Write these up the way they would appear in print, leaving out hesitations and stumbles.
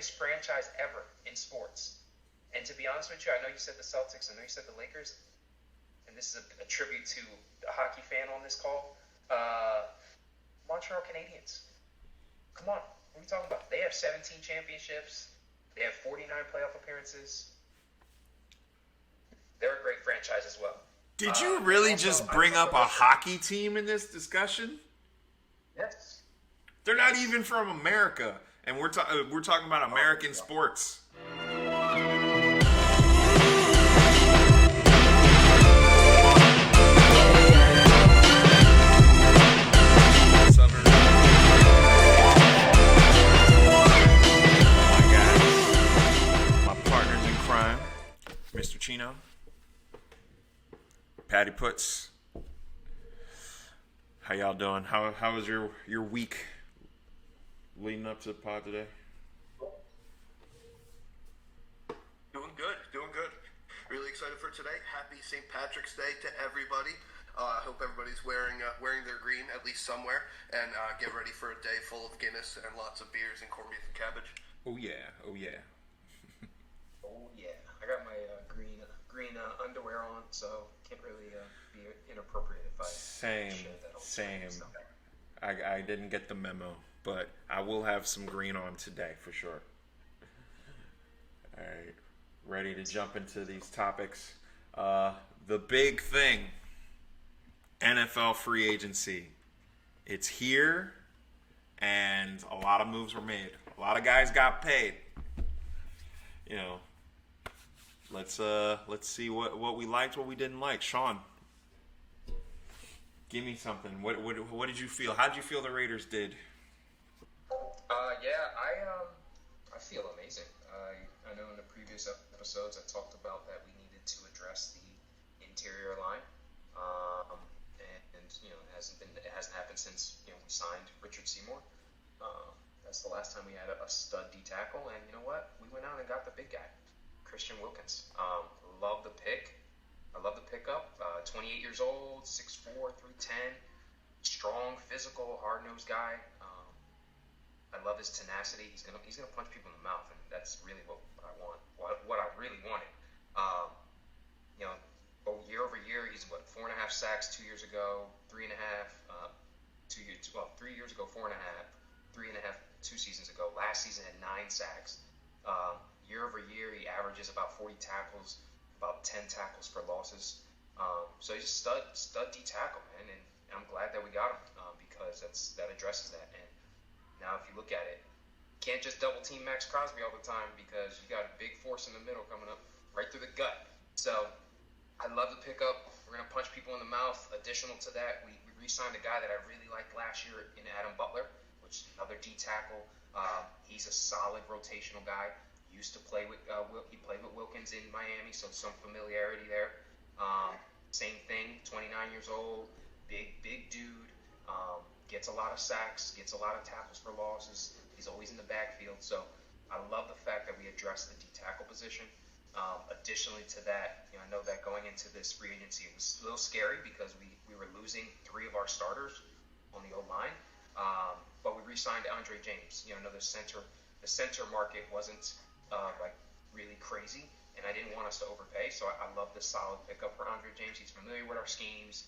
greatest franchise ever in sports. And to be honest with you, I know you said the Celtics, I know you said the Lakers, and this is a tribute to a hockey fan on this call. Montreal Canadiens. Come on, what are we talking about? They have 17 championships. They have 49 playoff appearances. They're a great franchise as well. Did you really also, just bring up a hockey team in this discussion? Yes. They're not even from America, and we're talking about American sports. Mr. Chino, Patty Puts, how y'all doing? How was your week leading up to the pod today? Doing good. Really excited for today. Happy St. Patrick's Day to everybody. I hope everybody's wearing their green at least somewhere, and get ready for a day full of Guinness and lots of beers and corned beef and cabbage. Oh yeah. Oh yeah. I got my green underwear on, so can't really be inappropriate if I same. I didn't get the memo, but I will have some green on today for sure. All right, ready to jump into these topics. The big thing, NFL free agency. It's here, and a lot of moves were made. A lot of guys got paid. You know. Let's see what we liked, what we didn't like. Sean, give me something. What did you feel? How did you feel the Raiders did? I feel amazing. I know in the previous episodes I talked about that we needed to address the interior line, and it hasn't happened since we signed Richard Seymour. That's the last time we had a stud D tackle, and you know what? We went out and got the big guy. Christian Wilkins. Love the pick. I love the pickup. 28 years old, 6'4", 310, strong, physical, hard-nosed guy. I love his tenacity. He's gonna punch people in the mouth, and that's really what I want. What I really wanted. Year over year, he's 4.5 sacks 2 years ago, 3.5 3 years ago, 4.5, 3.5 2 seasons ago. Last season had 9 sacks. Year over year, he averages about 40 tackles, about 10 tackles for losses. So he's a stud D tackle, man, and I'm glad that we got him because that addresses that. And now, if you look at it, you can't just double team Max Crosby all the time because you got a big force in the middle coming up right through the gut. So I love the pickup. We're gonna punch people in the mouth. Additional to that, we re-signed a guy that I really liked last year in Adam Butler, which is another D tackle. He's a solid rotational guy. Used to play with he played with Wilkins in Miami, so some familiarity there. Same thing, 29 years old, big dude, gets a lot of sacks, gets a lot of tackles for losses. He's always in the backfield, so I love the fact that we addressed the D tackle position. Additionally to that, I know that going into this free agency, it was a little scary because we were losing 3 of our starters on the O-line, but we re-signed Andre James. Another center. The center market wasn't really crazy, and I didn't want us to overpay, so I love this solid pickup for Andre James. He's familiar with our schemes.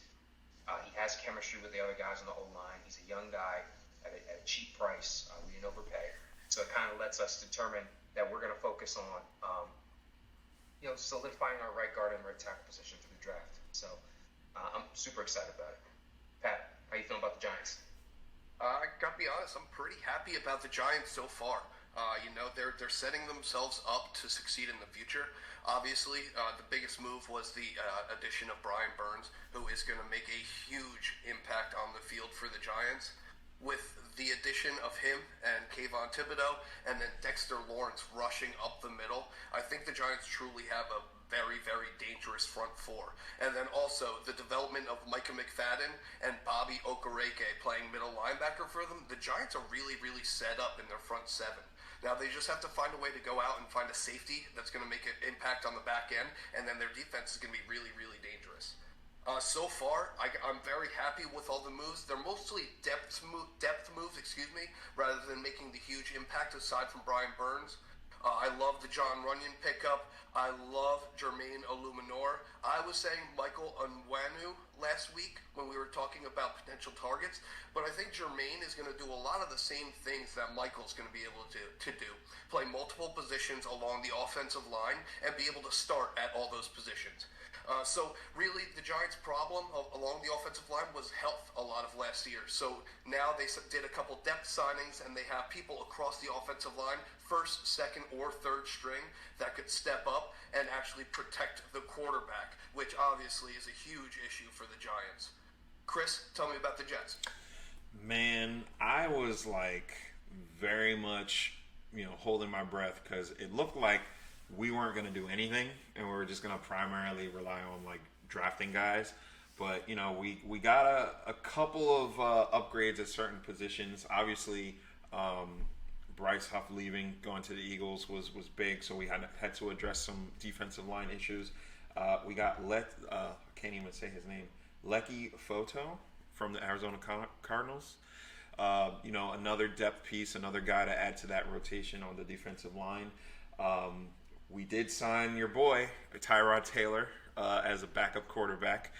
He has chemistry with the other guys on the O-line. He's a young guy at a cheap price. We didn't overpay, so it kind of lets us determine that we're going to focus on solidifying our right guard and right tackle position for the draft. So I'm super excited about it. Pat, how you feeling about the Giants? I gotta be honest, I'm pretty happy about the Giants so far. They're setting themselves up to succeed in the future. Obviously, the biggest move was the addition of Brian Burns, who is going to make a huge impact on the field for the Giants. With the addition of him and Kayvon Thibodeau and then Dexter Lawrence rushing up the middle, I think the Giants truly have a very, very dangerous front four. And then also the development of Micah McFadden and Bobby Okereke playing middle linebacker for them. The Giants are really, really set up in their front seven. Now they just have to find a way to go out and find a safety that's going to make an impact on the back end, and then their defense is going to be really, really dangerous. So far, I'm very happy with all the moves. They're mostly depth moves, rather than making the huge impact aside from Brian Burns. I love the John Runyon pickup. I love Jermaine Illuminor. I was saying Michael Onwenu last week when we were talking about potential targets, but I think Jermaine is going to do a lot of the same things that Michael's going to be able to do. Play multiple positions along the offensive line and be able to start at all those positions. So really, the Giants' problem along the offensive line was health a lot of last year. So now they did a couple depth signings, and they have people across the offensive line, first, second, or third string, that could step up and actually protect the quarterback, which obviously is a huge issue for the Giants. Chris, tell me about the Jets. Man, I was like very much, holding my breath because it looked like we weren't going to do anything and we were just going to primarily rely on like drafting guys. But, we got a couple of upgrades at certain positions. Obviously, Bryce Huff leaving, going to the Eagles was big, so we had to address some defensive line issues. We got I can't even say his name, Lecky Photo from the Arizona Cardinals. Another depth piece, another guy to add to that rotation on the defensive line. We did sign your boy, Tyrod Taylor, as a backup quarterback,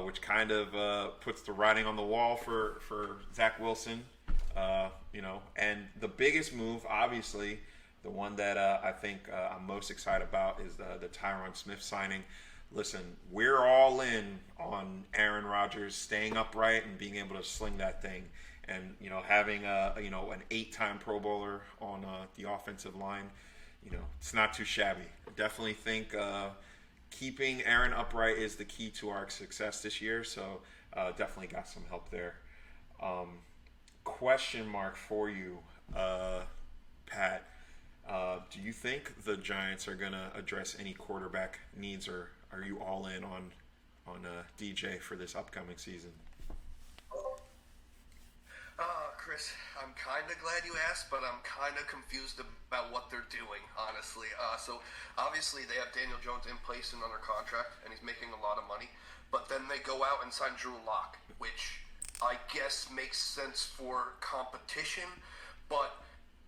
which kind of puts the writing on the wall for Zach Wilson. And the biggest move, obviously, the one that I think I'm most excited about is the Tyron Smith signing. Listen, we're all in on Aaron Rodgers staying upright and being able to sling that thing. And, having an 8-time Pro Bowler on the offensive line, it's not too shabby. I definitely think keeping Aaron upright is the key to our success this year. So definitely got some help there. Question mark for you, Pat. Do you think the Giants are going to address any quarterback needs, or are you all in on DJ for this upcoming season? Chris, I'm kind of glad you asked, but I'm kind of confused about what they're doing, honestly. So obviously they have Daniel Jones in place and under contract, and he's making a lot of money. But then they go out and sign Drew Lock, which I guess makes sense for competition. But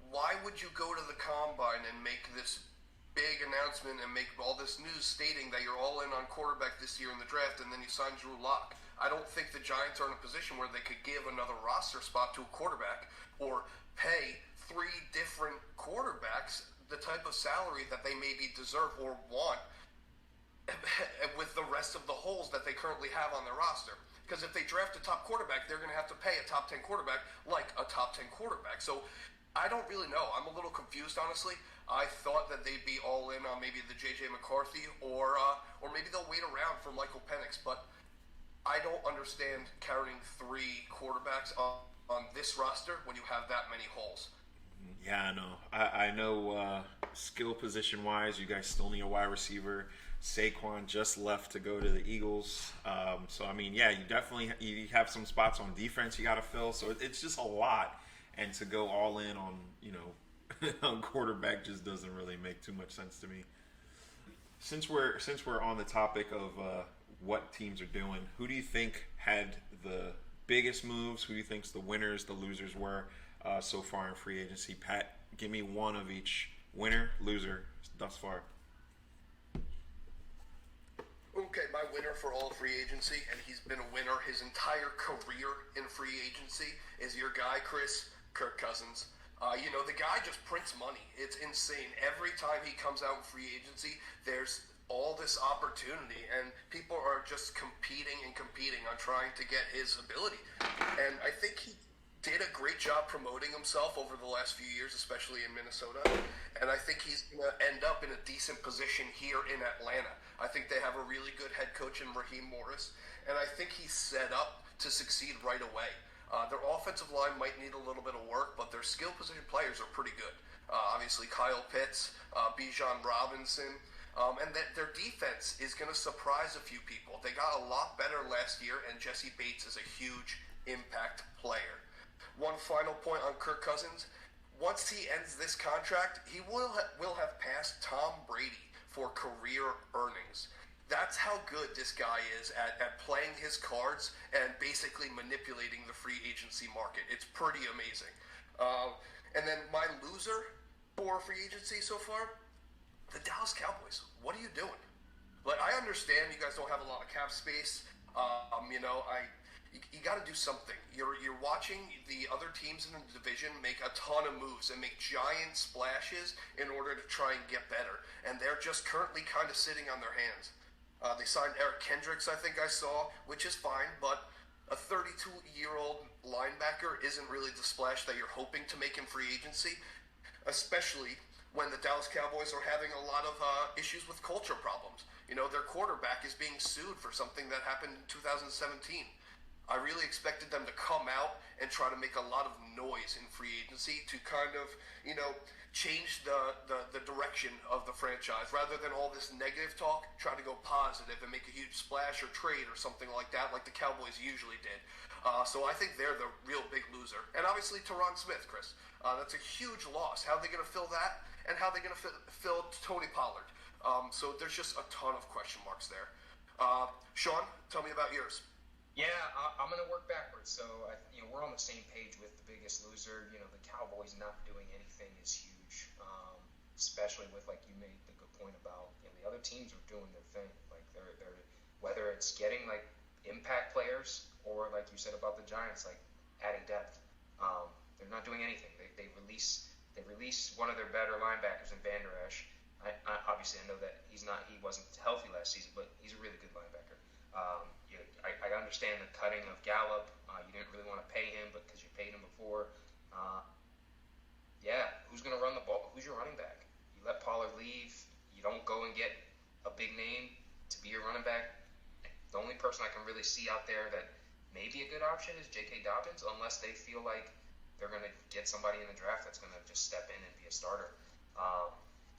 why would you go to the combine and make this big announcement and make all this news stating that you're all in on quarterback this year in the draft, and then you sign Drew Lock? I don't think the Giants are in a position where they could give another roster spot to a quarterback or pay 3 different quarterbacks the type of salary that they maybe deserve or want with the rest of the holes that they currently have on their roster. Because if they draft a top quarterback, they're going to have to pay a top 10 quarterback like a top 10 quarterback. So I don't really know. I'm a little confused, honestly. I thought that they'd be all in on maybe the J.J. McCarthy or maybe they'll wait around for Michael Penix. But I don't understand carrying 3 quarterbacks on this roster when you have that many holes. Yeah, I know. I know skill position-wise, you guys still need a wide receiver. Saquon just left to go to the Eagles. So, you have some spots on defense you got to fill. So it's just a lot. And to go all in on, on quarterback just doesn't really make too much sense to me. Since we're on the topic of what teams are doing, who do you think had the biggest moves? Who do you think's the winners, the losers were so far in free agency? Pat, give me one of each. Winner, loser, thus far. Okay, my winner for all free agency, and he's been a winner his entire career in free agency, is your guy, Chris, Kirk Cousins. The guy just prints money. It's insane. Every time he comes out in free agency, there's all this opportunity, and people are just competing on trying to get his ability. And I think he did a great job promoting himself over the last few years, especially in Minnesota. And I think he's going to end up in a decent position here in Atlanta. I think they have a really good head coach in Raheem Morris, and I think he's set up to succeed right away. Their offensive line might need a little bit of work, but their skill position players are pretty good. Obviously, Kyle Pitts, Bijan Robinson, and their defense is going to surprise a few people. They got a lot better last year, and Jesse Bates is a huge impact player. One final point on Kirk Cousins. Once he ends this contract, he will have passed Tom Brady for career earnings. That's how good this guy is at playing his cards and basically manipulating the free agency market. It's pretty amazing. And then my loser for free agency so far, the Dallas Cowboys. What are you doing? Like, I understand you guys don't have a lot of cap space. You got to do something. You're watching the other teams in the division make a ton of moves and make giant splashes in order to try and get better, and they're just currently kind of sitting on their hands. They signed Eric Kendricks, I think I saw, which is fine, but a 32-year-old linebacker isn't really the splash that you're hoping to make in free agency, especially when the Dallas Cowboys are having a lot of issues with culture problems. You know, their quarterback is being sued for something that happened in 2017. I really expected them to come out and try to make a lot of noise in free agency to kind of, change the direction of the franchise. Rather than all this negative talk, try to go positive and make a huge splash or trade or something like that, like the Cowboys usually did. So I think they're the real big loser. And obviously Tyron Smith, Chris. That's a huge loss. How are they going to fill that? And how are they going to fill Tony Pollard? So there's just a ton of question marks there. Sean, tell me about yours. Yeah, I'm going to work backwards. So, we're on the same page with the biggest loser. The Cowboys not doing anything is huge, especially with, like you made the good point about, the other teams are doing their thing. Like, they're whether it's getting, like, impact players or, like you said about the Giants, like, adding depth. They're not doing anything. They release one of their better linebackers in Van Der Esch. Obviously, I know that he wasn't healthy last season, but he's a really good linebacker. I understand the cutting of Gallup. You didn't really want to pay him because you paid him before. Who's going to run the ball? Who's your running back? You let Pollard leave. You don't go and get a big name to be your running back. The only person I can really see out there that may be a good option is J.K. Dobbins, unless they feel like they're going to get somebody in the draft that's going to just step in and be a starter.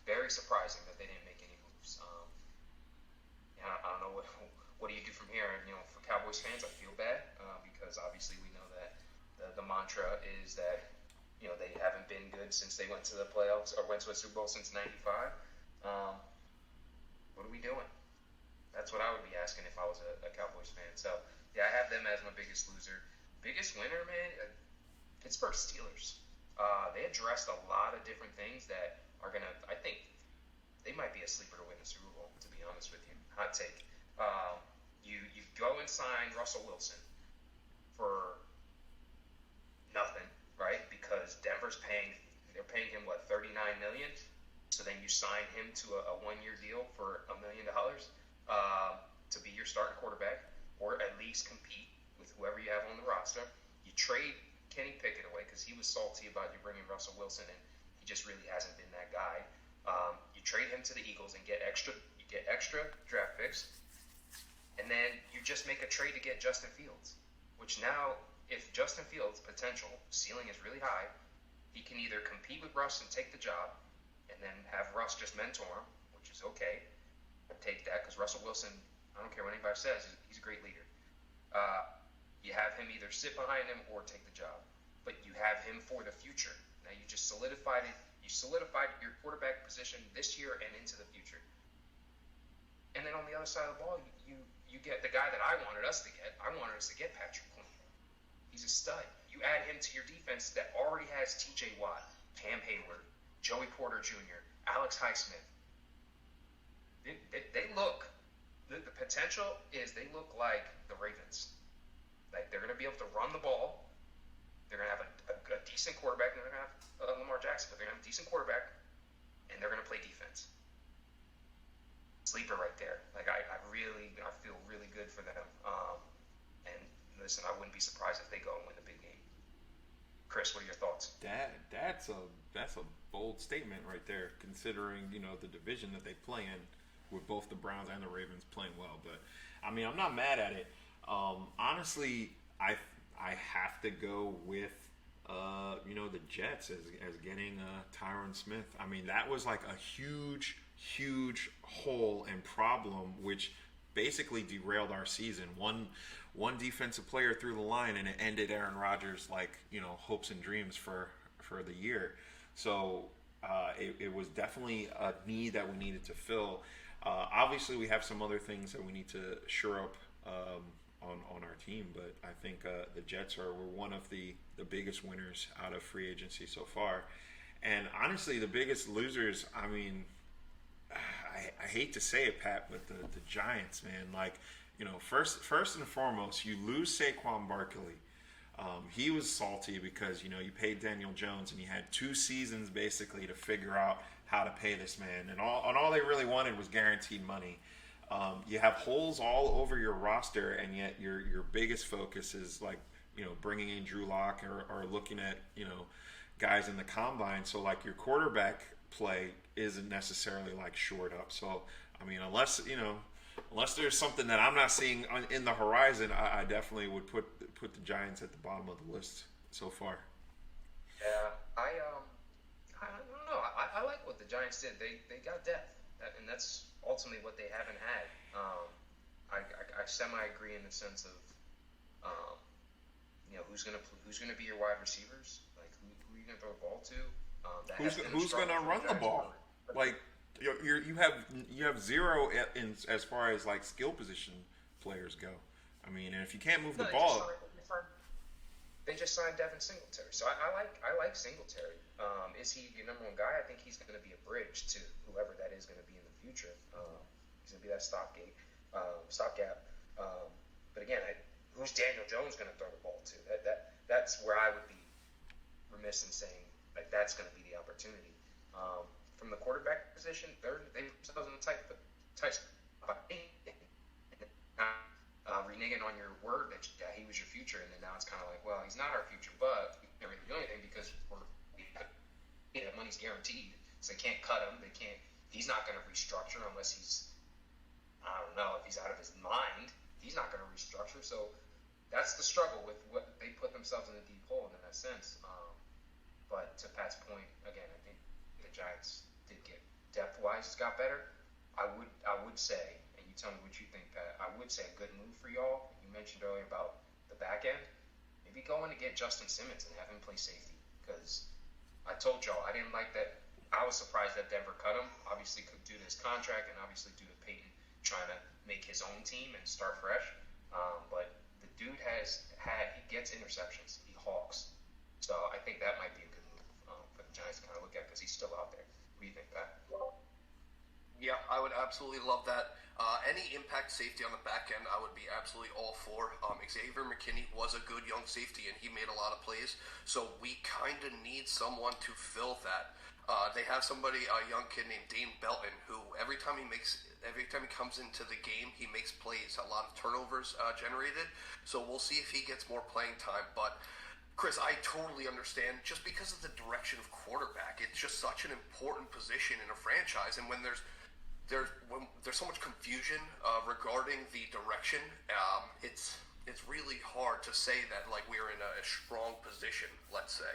Very surprising that they didn't make any moves. I don't know what do you do from here. For Cowboys fans, I feel bad because obviously we know that the mantra is that they haven't been good since they went to the playoffs or went to a Super Bowl since '95. What are we doing? That's what I would be asking if I was a Cowboys fan. So I have them as my biggest loser. Biggest winner, man, Pittsburgh Steelers. They addressed a lot of different things that are gonna. I think they might be a sleeper to win the Super Bowl. To be honest with you, hot take. You go and sign Russell Wilson for nothing, right? Because Denver's they're paying him what, $39 million. So then you sign him to a 1-year deal for $1 million to be your starting quarterback, or at least compete with whoever you have on the roster. You trade Kenny Pickett away because he was salty about you bringing Russell Wilson, and he just really hasn't been that guy. You trade him to the Eagles and get extra draft picks, and then you just make a trade to get Justin Fields, which now, if Justin Fields' potential ceiling is really high, he can either compete with Russ and take the job, and then have Russ just mentor him, which is okay. I'll take that because Russell Wilson, I don't care what anybody says, he's a great leader. You have him either sit behind him or take the job, but you have him for the future. Now you just solidified it. You solidified your quarterback position this year and into the future. And then on the other side of the ball, you get the guy that I wanted us to get. I wanted us to get Patrick Queen. He's a stud. You add him to your defense that already has T.J. Watt, Cam Hayward, Joey Porter Jr., Alex Highsmith. They look. The potential is they look like the Ravens. Like they're going to be able to run the ball. They're going to have a decent quarterback. They're going to have Lamar Jackson, but they're going to have a decent quarterback, and they're going to play defense. Sleeper right there. Like I feel really good for them. And listen, I wouldn't be surprised if they go and win the big game. Chris, what are your thoughts? That's a bold statement right there, considering the division that they play in, with both the Browns and the Ravens playing well. But I mean, I'm not mad at it. Honestly, I have to go with the Jets as getting Tyron Smith. I mean, that was like a huge hole and problem, which basically derailed our season. One defensive player threw the line, and it ended Aaron Rodgers' hopes and dreams for the year. So it was definitely a need that we needed to fill. Obviously, we have some other things that we need to shore up on our team, but I think the Jets were one of the biggest winners out of free agency so far. And honestly, the biggest losers, I mean, I hate to say it, Pat, but the Giants, man, like, first and foremost, you lose Saquon Barkley. He was salty because you paid Daniel Jones and he had 2 seasons basically to figure out how to pay this man, and all they really wanted was guaranteed money. You have holes all over your roster, and yet your biggest focus is like bringing in Drew Lock or looking at guys in the combine. So like your quarterback play isn't necessarily like shored up. So I mean, unless there's something that I'm not seeing in the horizon, I definitely would put the Giants at the bottom of the list so far. Yeah, I don't know. I like what the Giants did. They got depth, and that's ultimately what they haven't had. I semi-agree in the sense of, who's gonna be your wide receivers? Like who are you gonna throw the ball to? Who's gonna run the ball? Like you have zero as far as like skill position players go. I mean, and if you can't move the ball. They just signed Devin Singletary, so I like Singletary. Is he your number one guy? I think he's going to be a bridge to whoever that is going to be in the future. He's going to be that stopgap. But again, who's Daniel Jones going to throw the ball to? That's where I would be remiss in saying like that's going to be the opportunity. From the quarterback position, they themselves in the tight spot. Reneging on your word that he was your future, and then now it's kind of like, well, he's not our future, but we can't really do anything because money's guaranteed, so they can't cut him. He's not going to restructure unless I don't know, if he's out of his mind. He's not going to restructure, so that's the struggle with what they put themselves in a deep hole in that sense. But to Pat's point, again, I think the Giants did get depth-wise, got better. I would say. Tell me what you think, Pat. I would say a good move for y'all. You mentioned earlier about the back end. Maybe go in to get Justin Simmons and have him play safety. Because I told y'all I didn't like that. I was surprised that Denver cut him. Obviously, due to his contract and obviously due to Peyton trying to make his own team and start fresh. But the dude he gets interceptions. He hawks. So I think that might be a good move for the Giants to kind of look at because he's still out there. What do you think, Pat? Yeah, I would absolutely love that. Any impact safety on the back end, I would be absolutely all for. Xavier McKinney was a good young safety, and he made a lot of plays. So we kind of need someone to fill that. They have a young kid named Dane Belton, who every time he comes into the game, he makes plays. A lot of turnovers generated. So we'll see if he gets more playing time. But Chris, I totally understand. Just because of the direction of quarterback, it's just such an important position in a franchise, and when there's so much confusion regarding the direction, it's really hard to say that like we're in a strong position. Let's say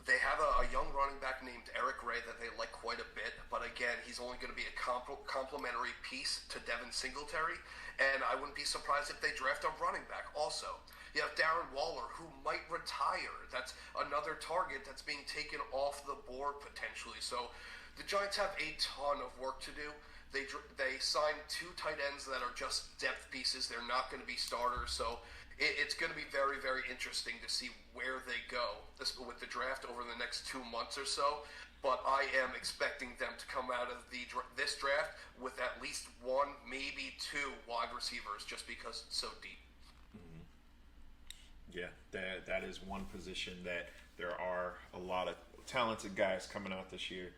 they have a young running back named Eric Ray that they like quite a bit, but again, he's only going to be a complementary piece to Devin Singletary, and I wouldn't be surprised if they draft a running back also. You have Darren Waller, who might retire. That's another target that's being taken off the board potentially. So the Giants have a ton of work to do. They signed 2 tight ends that are just depth pieces. They're not going to be starters. So it's going to be very, very interesting to see where they go with the draft over the next 2 months or so. But I am expecting them to come out of this draft with at least 1, maybe 2 wide receivers just because it's so deep. Mm-hmm. Yeah, that is one position that there are a lot of talented guys coming out this year.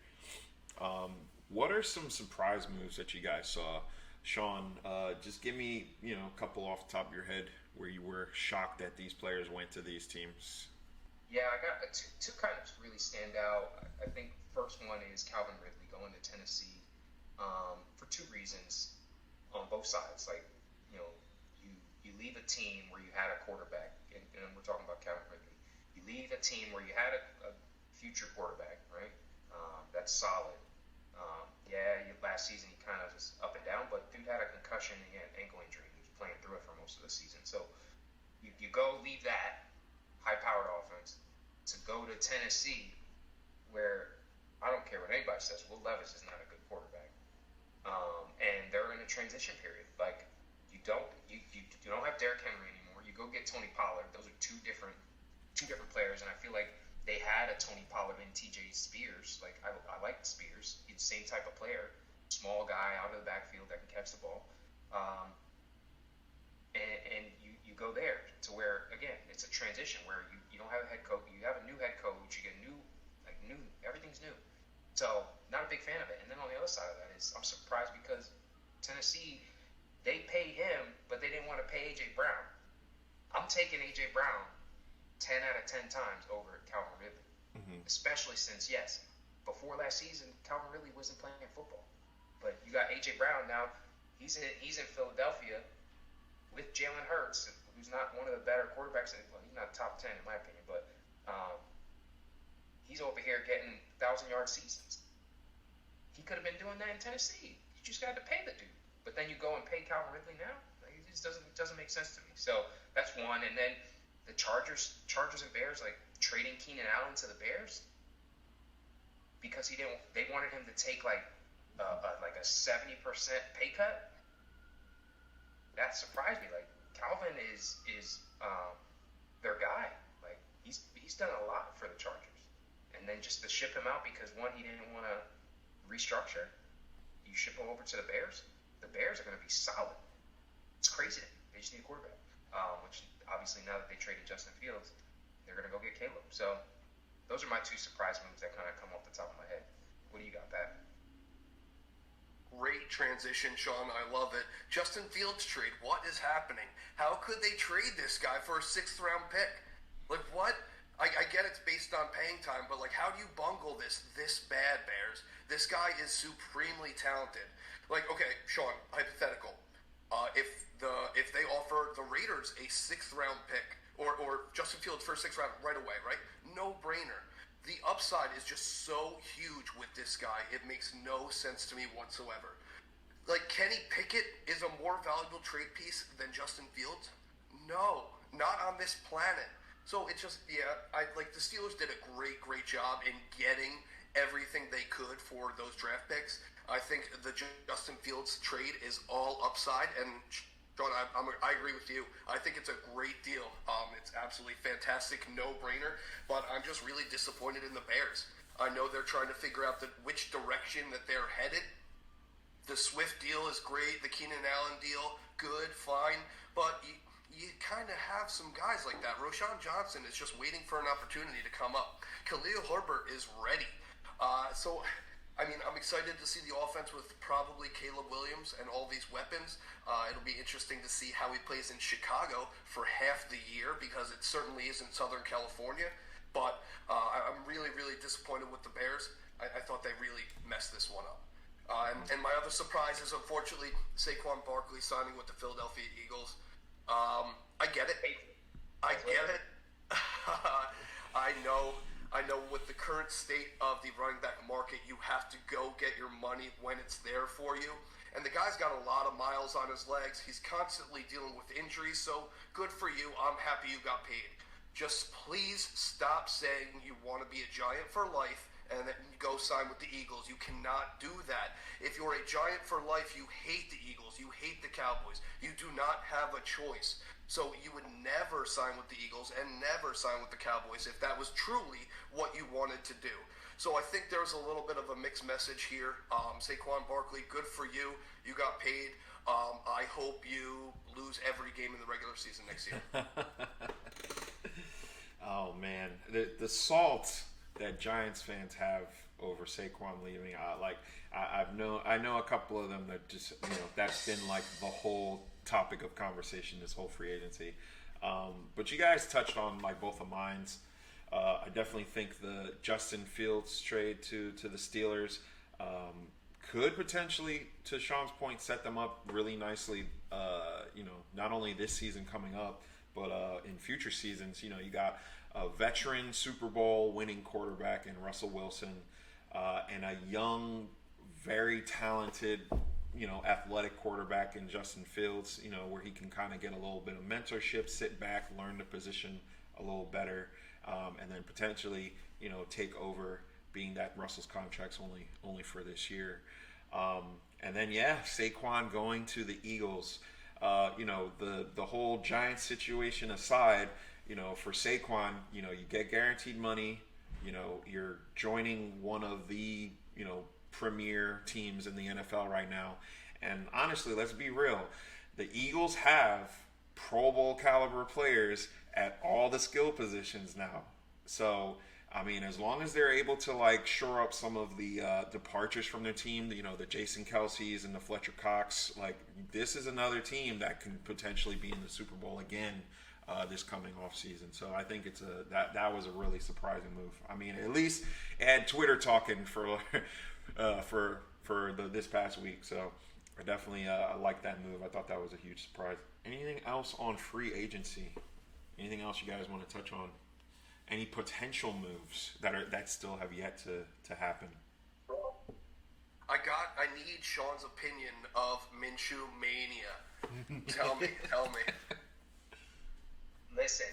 What are some surprise moves that you guys saw? Sean, just give me, a couple off the top of your head where you were shocked that these players went to these teams. Yeah, I got two kind of really stand out. I think first one is Calvin Ridley going to Tennessee for 2 reasons on both sides. Like, you leave a team where you had a quarterback, and we're talking about Calvin Ridley. You leave a team where you had a future quarterback, right? That's solid. Last season he kind of was up and down, but dude had a concussion and he had an ankle injury. He was playing through it for most of the season. So you go leave that high-powered offense to go to Tennessee, where I don't care what anybody says, Will Levis is not a good quarterback. And they're in a transition period. Like you don't have Derrick Henry anymore. You go get Tony Pollard. Those are two different players, and I feel like they had a Tony Pollard and T.J. Spears. Like I liked Spears. He's the same type of player, small guy out of the backfield that can catch the ball. Um, and you go there to where again it's a transition where you don't have a head coach. You have a new head coach. You get new everything's new. So not a big fan of it. And then on the other side of that is I'm surprised because Tennessee they paid him, but they didn't want to pay A.J. Brown. I'm taking A.J. Brown 10 out of 10 times over Calvin Ridley, especially since, yes, before last season, Calvin Ridley wasn't playing football. But you got A.J. Brown now. He's in Philadelphia with Jalen Hurts, who's not one of the better quarterbacks. Well, he's not top 10 in my opinion, but he's over here getting 1,000-yard seasons. He could have been doing that in Tennessee. You just got to pay the dude. But then you go and pay Calvin Ridley now? Like, it just doesn't make sense to me. So that's one. And then the Chargers and Bears, like trading Keenan Allen to the Bears because they wanted him to take like a 70% pay cut. That surprised me. Like Calvin is their guy. Like he's done a lot for the Chargers. And then just to ship him out because one, he didn't want to restructure. You ship him over to the Bears. The Bears are going to be solid. It's crazy. They just need a quarterback. Which obviously now that they traded Justin Fields, they're going to go get Caleb. So those are my two surprise moves that kind of come off the top of my head. What do you got, Pat? Great transition, Sean. I love it. Justin Fields trade. What is happening? How could they trade this guy for a 6th-round pick? Like, what? I get it's based on paying time, but, like, how do you bungle this bad, Bears? This guy is supremely talented. Like, okay, Sean, hypothetical. If they offer the Raiders a 6th-round pick or Justin Fields for a 6th round right away, right? No brainer. The upside is just so huge with this guy. It makes no sense to me whatsoever. Like Kenny Pickett is a more valuable trade piece than Justin Fields? No, not on this planet. So it's just the Steelers did a great job in getting everything they could for those draft picks. I think the Justin Fields trade is all upside, and John, I agree with you. I think it's a great deal. It's absolutely fantastic, no-brainer, but I'm just really disappointed in the Bears. I know they're trying to figure out which direction that they're headed. The Swift deal is great. The Keenan Allen deal, good, fine, but you kind of have some guys like that. Roshan Johnson is just waiting for an opportunity to come up. Khalil Herbert is ready. I'm excited to see the offense with probably Caleb Williams and all these weapons. It'll be interesting to see how he plays in Chicago for half the year because it certainly isn't Southern California. But I'm really disappointed with the Bears. I thought they really messed this one up. And my other surprise is, unfortunately, Saquon Barkley signing with the Philadelphia Eagles. I get it. I get it. I know with the current state of the running back market, you have to go get your money when it's there for you. And the guy's got a lot of miles on his legs. He's constantly dealing with injuries, so good for you. I'm happy you got paid. Just please stop saying you want to be a Giant for life and then go sign with the Eagles. You cannot do that. If you're a Giant for life, you hate the Eagles. You hate the Cowboys. You do not have a choice. So you would never sign with the Eagles and never sign with the Cowboys if that was truly what you wanted to do. So I think there's a little bit of a mixed message here. Saquon Barkley, good for you. You got paid. I hope you lose every game in the regular season next year. Oh, man. The salt that Giants fans have over Saquon leaving, I know a couple of them that just, that's been like the whole topic of conversation this whole free agency. But you guys touched on like both of mine. I definitely think the Justin Fields trade to the Steelers could potentially, to Sean's point, set them up really nicely. Not only this season coming up, but in future seasons. You got a veteran Super Bowl winning quarterback in Russell Wilson, and a young, very talented, athletic quarterback in Justin Fields. Where he can kind of get a little bit of mentorship, sit back, learn the position a little better, and then potentially, take over, being that Russell's contract's only for this year. And then Saquon going to the Eagles. The whole Giants situation aside, for Saquon, you get guaranteed money. You're joining one of the premier teams in the NFL right now. And honestly, let's be real. The Eagles have Pro Bowl caliber players at all the skill positions now. So, I mean, as long as they're able to shore up some of the departures from their team, the Jason Kelce's and the Fletcher Cox, this is another team that can potentially be in the Super Bowl again this coming off season. So I think that was a really surprising move. I mean, at least it had Twitter talking for this past week. So I definitely like that move. I thought that was a huge surprise. Anything else on free agency? Anything else you guys want to touch on? Any potential moves that still have yet to happen? I need Sean's opinion of Minshew mania. Tell me. Listen,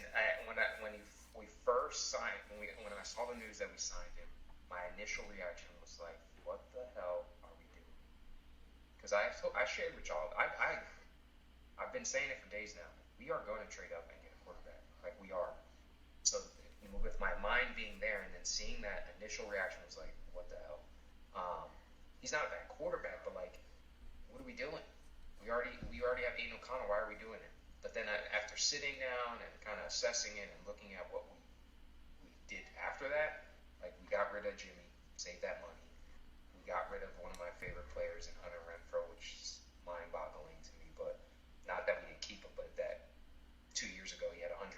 when we first signed, when I saw the news that we signed him, my initial reaction was like, "What the hell are we doing?" Because I shared with y'all, I've been saying it for days now. We are going to trade up and get a quarterback. We are. So with my mind being there and then seeing that initial reaction was like, "What the hell?" He's not a bad quarterback, but what are we doing? We already have Aiden O'Connell. Why are we doing it? But then after sitting down and kind of assessing it and looking at what we did after that, we got rid of Jimmy, saved that money. We got rid of one of my favorite players in Hunter Renfrow, which is mind-boggling to me. But not that we didn't keep him, but that 2 years ago he had 100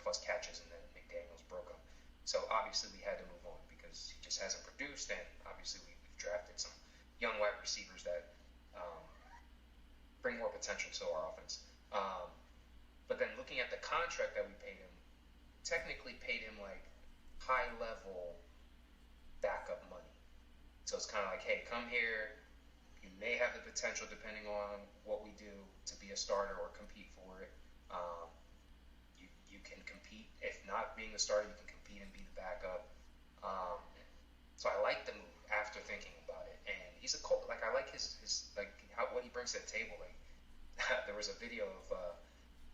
plus catches and then McDaniels broke him. So obviously we had to move on because he just hasn't produced, and obviously we've drafted some young wide receivers that bring more potential to our offense. But then looking at the contract that we paid him, technically paid him high level backup money. So it's kind of hey, come here. You may have the potential, depending on what we do, to be a starter or compete for it. You can compete. If not being the starter, you can compete and be the backup. So I like the move after thinking about it. And he's a coach. I like his what he brings to the table. There was a video of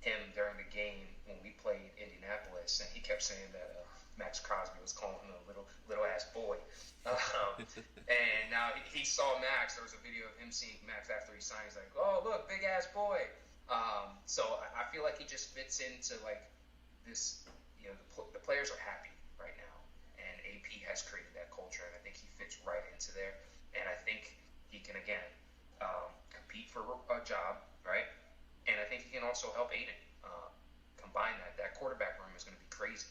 him during the game when we played Indianapolis, and he kept saying that Max Crosby was calling him a little ass boy. And now he saw Max. There was a video of him seeing Max after he signed. He's like, "Oh, look, big ass boy." So I feel like he just fits into this. The players are happy right now, and AP has created that culture, and I think he fits right into there. And I think he can again compete for a job, right? And I think he can also help Aiden combine that. That quarterback room is going to be crazy.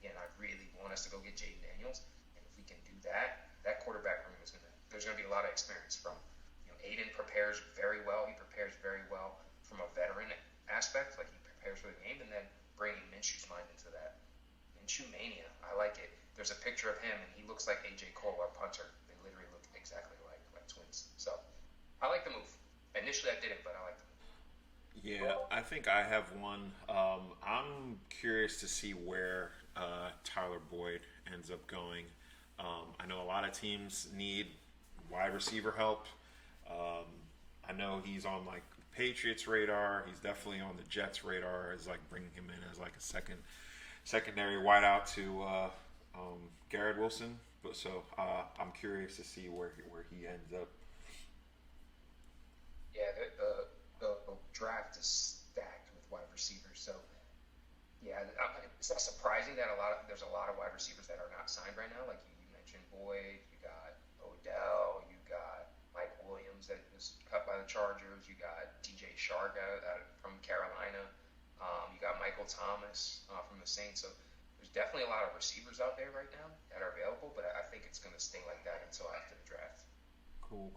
And I really want us to go get Jaden Daniels. And if we can do that, that quarterback room is there's going to be a lot of experience from. Aiden prepares very well. He prepares very well from a veteran aspect. He prepares for the game, and then bringing Minshew's mind into that. Minshew mania. I like it. There's a picture of him, and he looks like A.J. Cole, our punter. They literally look exactly like twins. So I like the move. Initially, I didn't, but I like the move. Yeah, I think I have one. I'm curious to see where Tyler Boyd ends up going. I know a lot of teams need wide receiver help. I know he's on Patriots radar. He's definitely on the Jets radar as bringing him in as a secondary wideout to Garrett Wilson. But so I'm curious to see where he ends up. Yeah, the draft is stacked with wide receivers. So yeah, it's not surprising that there's a lot of wide receivers that are not signed right now. You mentioned Boyd, you got Odell, you got Mike Williams that was cut by the Chargers, you got DJ Shark from Carolina, you got Michael Thomas from the Saints. So there's definitely a lot of receivers out there right now that are available, but I think it's going to stay like that until after the draft. Cool.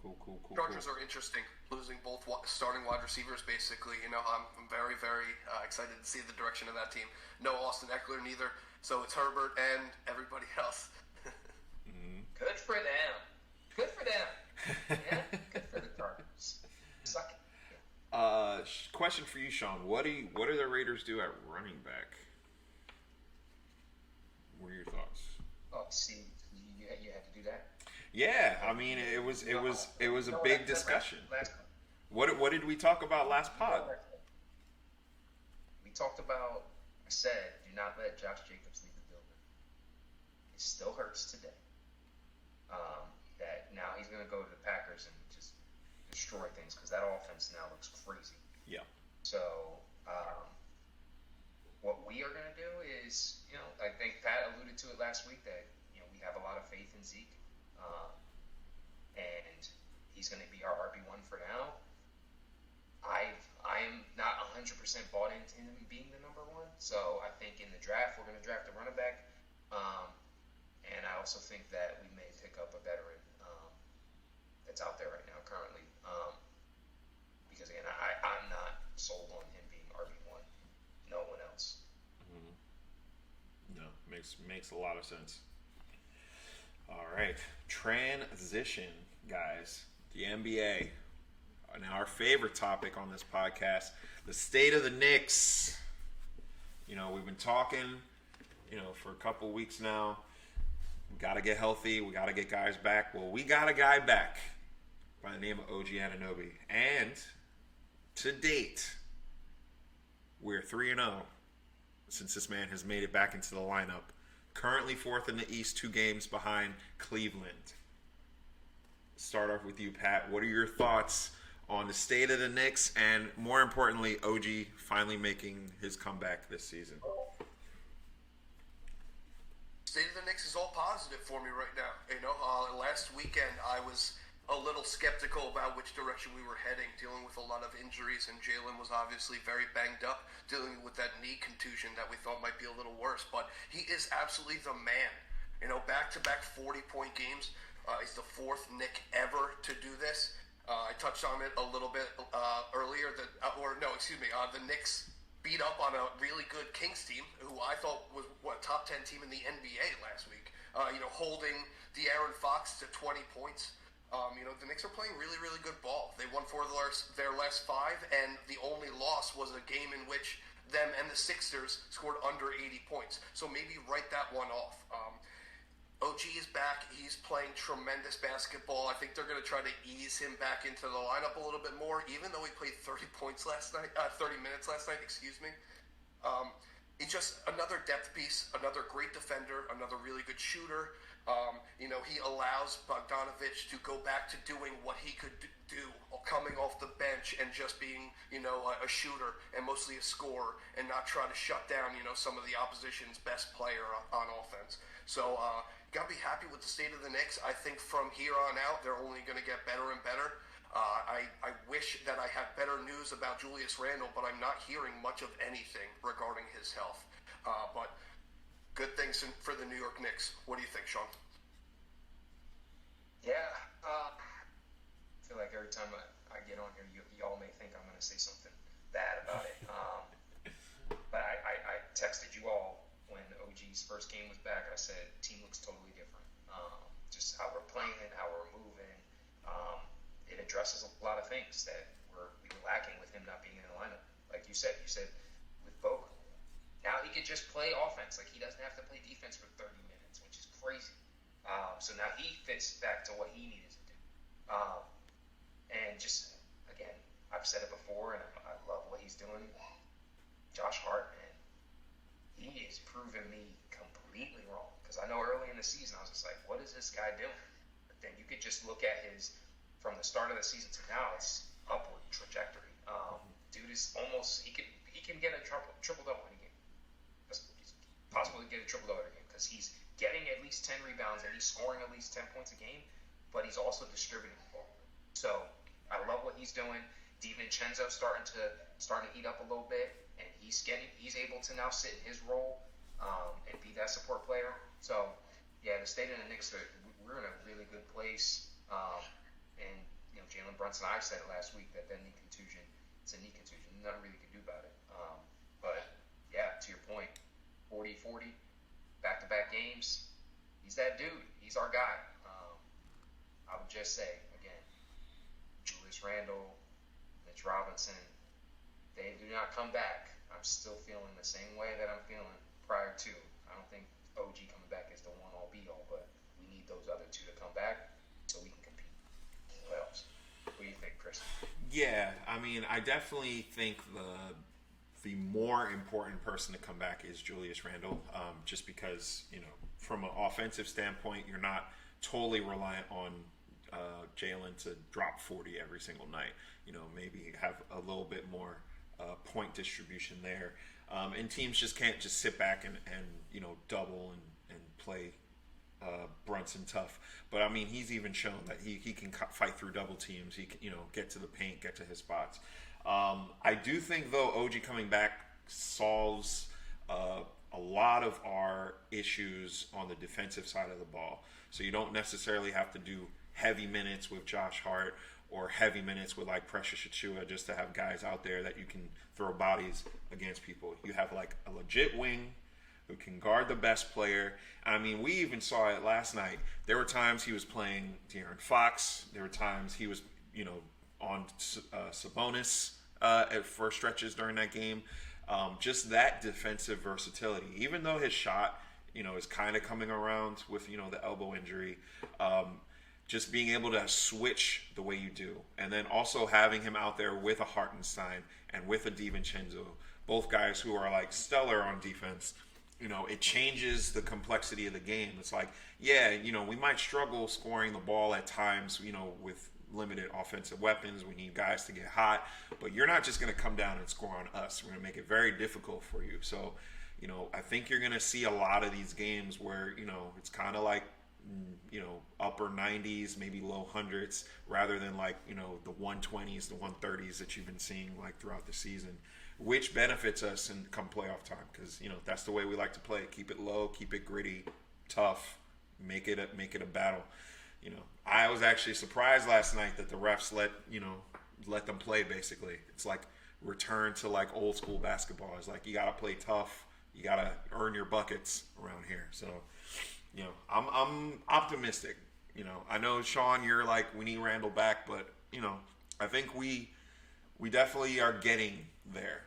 Chargers are interesting, losing both starting wide receivers, basically. I'm very, very excited to see the direction of that team. No Austin Eckler, neither. So it's Herbert and everybody else. Good for them. Yeah, good for the Chargers. Suck it. Yeah. Question for you, Sean. What do the Raiders do at running back? What are your thoughts? Oh, see, you had to do that? Yeah, I mean, it was a big discussion. What did we talk about last pod? We talked about. I said, do not let Josh Jacobs leave the building. It still hurts today. That now he's going to go to the Packers and just destroy things because that offense now looks crazy. Yeah. So what we are going to do is, I think Pat alluded to it last week that we have a lot of faith in Zeke, and he's going to be our RB1 for now. I am not 100% bought into him being the number one, so I think in the draft we're going to draft a running back, and I also think that we may pick up a veteran that's out there right now currently, because again I'm not sold on him being RB1. No one else. No, makes a lot of sense. All right, transition, guys. The NBA. Now, our favorite topic on this podcast, the state of the Knicks. We've been talking, for a couple weeks now. We got to get healthy. We got to get guys back. Well, we got a guy back by the name of OG Anunoby. And to date, we're 3-0 since this man has made it back into the lineup. Currently fourth in the East, 2 games behind Cleveland. Start off with you, Pat. What are your thoughts on the state of the Knicks and, more importantly, OG finally making his comeback this season? State of the Knicks is all positive for me right now. Last weekend I was a little skeptical about which direction we were heading, dealing with a lot of injuries, and Jalen was obviously very banged up, dealing with that knee contusion that we thought might be a little worse. But he is absolutely the man. Back-to-back 40-point games. He's the 4th Knick ever to do this. I touched on it a little bit earlier. The Knicks beat up on a really good Kings team, who I thought was top 10 team in the NBA last week. Holding De'Aaron Fox to 20 points. The Knicks are playing really, really good ball. They won 4 of their last 5, and the only loss was a game in which them and the Sixers scored under 80 points. So maybe write that one off. OG is back. He's playing tremendous basketball. I think they're going to try to ease him back into the lineup a little bit more, even though he played 30 minutes last night. He's just another depth piece, another great defender, another really good shooter. He allows Bogdanovic to go back to doing what he could do, coming off the bench and just being, a shooter and mostly a scorer, and not try to shut down, some of the opposition's best player on offense. So, got to be happy with the state of the Knicks. I think from here on out, they're only going to get better and better. I wish that I had better news about Julius Randle, but I'm not hearing much of anything regarding his health. But good things for the New York Knicks. What do you think, Sean? Yeah, I feel like every time I get on here, y'all may think I'm going to say something bad about it. But I texted you all when OG's first game was back. I said, team looks totally different. Just how we're playing, how we're moving. It addresses a lot of things that we were lacking with him not being in the lineup. Like you said with Bogut. Now he could just play offense. Like, he doesn't have to play defense for 30 minutes, which is crazy. So now he fits back to what he needed to do. And just, again, I've said it before, and I love what he's doing. Josh Hart, man, he is proving me completely wrong. Because I know early in the season, I was just like, what is this guy doing? But then you could just look at from the start of the season to now, it's upward trajectory. Dude is almost, he can get a triple-double in a game. Possibly get a triple-double in a game, because he's getting at least 10 rebounds and he's scoring at least 10 points a game, but he's also distributing the ball. So I love what he's doing. DiVincenzo's starting to heat up a little bit, and he's able to now sit in his role and be that support player. So yeah, the state of the Knicks, we're in a really good place. And Jalen Brunson, I said it last week that knee contusion, it's a knee contusion. Nothing really can do about it. But yeah, to your point, 40-40, back-to-back games. He's that dude. He's our guy. I would just say, again, Julius Randle, Mitch Robinson, they do not come back. I'm still feeling the same way that I'm feeling prior to. I don't think OG coming back is the one-all be-all, but we need those other two to come back. Yeah, I mean, I definitely think the more important person to come back is Julius Randle, just because from an offensive standpoint, you're not totally reliant on Jalen to drop 40 every single night. Maybe have a little bit more point distribution there, and teams just can't just sit back and double and play Brunson tough. But I mean, he's even shown that he can fight through double teams. He can, get to the paint, get to his spots. I do think though OG coming back solves a lot of our issues on the defensive side of the ball. So you don't necessarily have to do heavy minutes with Josh Hart or heavy minutes with like Precious Achua just to have guys out there that you can throw bodies against people. You have like a legit wing who can guard the best player. I mean, we even saw it last night. There were times he was playing De'Aaron Fox. There were times he was, on Sabonis for stretches during that game. Just that defensive versatility. Even though his shot, is kind of coming around with, the elbow injury. Just being able to switch the way you do. And then also having him out there with a Hartenstein and with a DiVincenzo. Both guys who are like stellar on defense. It changes the complexity of the game. It's like, yeah, we might struggle scoring the ball at times, with limited offensive weapons. We need guys to get hot, but you're not just going to come down and score on us. We're going to make it very difficult for you. So, I think you're going to see a lot of these games where, it's kind of like, upper 90s, maybe low hundreds, rather than like, the 120s, the 130s that you've been seeing like throughout the season, which benefits us in come playoff time because, that's the way we like to play. Keep it low, keep it gritty, tough, make it a battle. I was actually surprised last night that the refs let them play basically. It's like return to like old school basketball. It's like you got to play tough. You got to earn your buckets around here. So, I'm optimistic. I know Sean, you're like we need Randall back, but I think we definitely are getting there.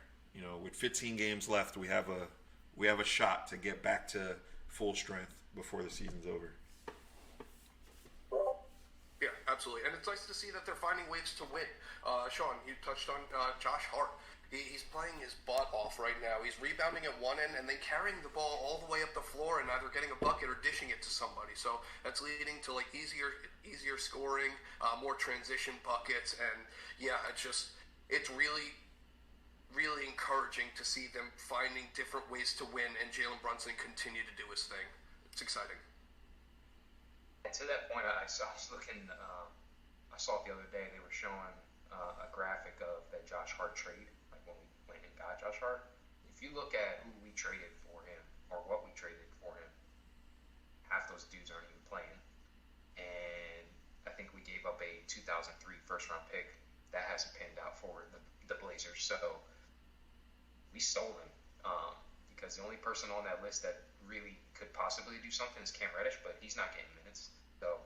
With 15 games left, we have a shot to get back to full strength before the season's over. Yeah, absolutely. And it's nice to see that they're finding ways to win. Sean, you touched on Josh Hart. He's playing his butt off right now. He's rebounding at one end and then carrying the ball all the way up the floor and either getting a bucket or dishing it to somebody. So that's leading to like easier scoring, more transition buckets. And yeah, it's really encouraging to see them finding different ways to win and Jalen Brunson continue to do his thing. It's exciting. And to that point, I was looking. I saw it the other day. They were showing a graphic of that Josh Hart trade, like when we went and got Josh Hart. If you look at who we traded for him or what we traded for him, half those dudes aren't even playing. And I think we gave up a 2003 first-round pick that hasn't panned out for the Blazers. So we stole him because the only person on that list that really could possibly do something is Cam Reddish, but he's not getting minutes. So,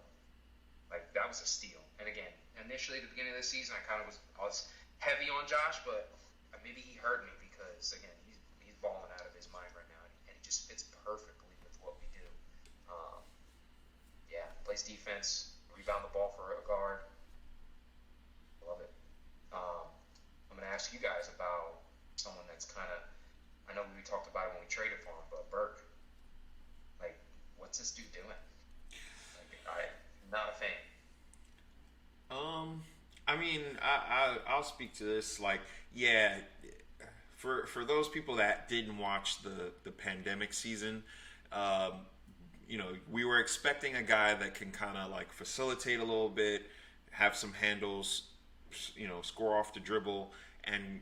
that was a steal. And again, initially at the beginning of the season, I was heavy on Josh, but maybe he hurt me because again, he's balling out of his mind right now, and he just fits perfectly with what we do. Plays defense, rebound the ball for a guard. Love it. I'm going to ask you guys about someone that's kind of, I know we talked about it when we traded for him, but Burke, what's this dude doing? I'm not a fan. I mean, I'll speak to this. For those people that didn't watch the pandemic season, we were expecting a guy that can kind of facilitate a little bit, have some handles, score off the dribble, and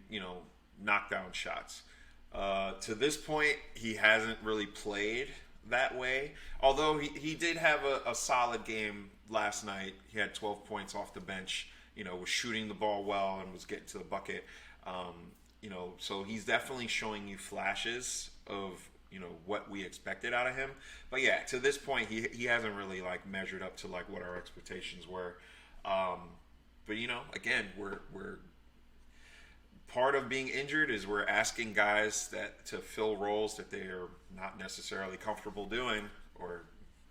knock down shots. To this point, he hasn't really played that way. Although he did have a solid game last night. He had 12 points off the bench. Was shooting the ball well and was getting to the bucket. So he's definitely showing you flashes of what we expected out of him. But yeah, to this point, he hasn't really measured up to what our expectations were. But again, we're part of being injured is we're asking guys to fill roles that they're not necessarily comfortable doing or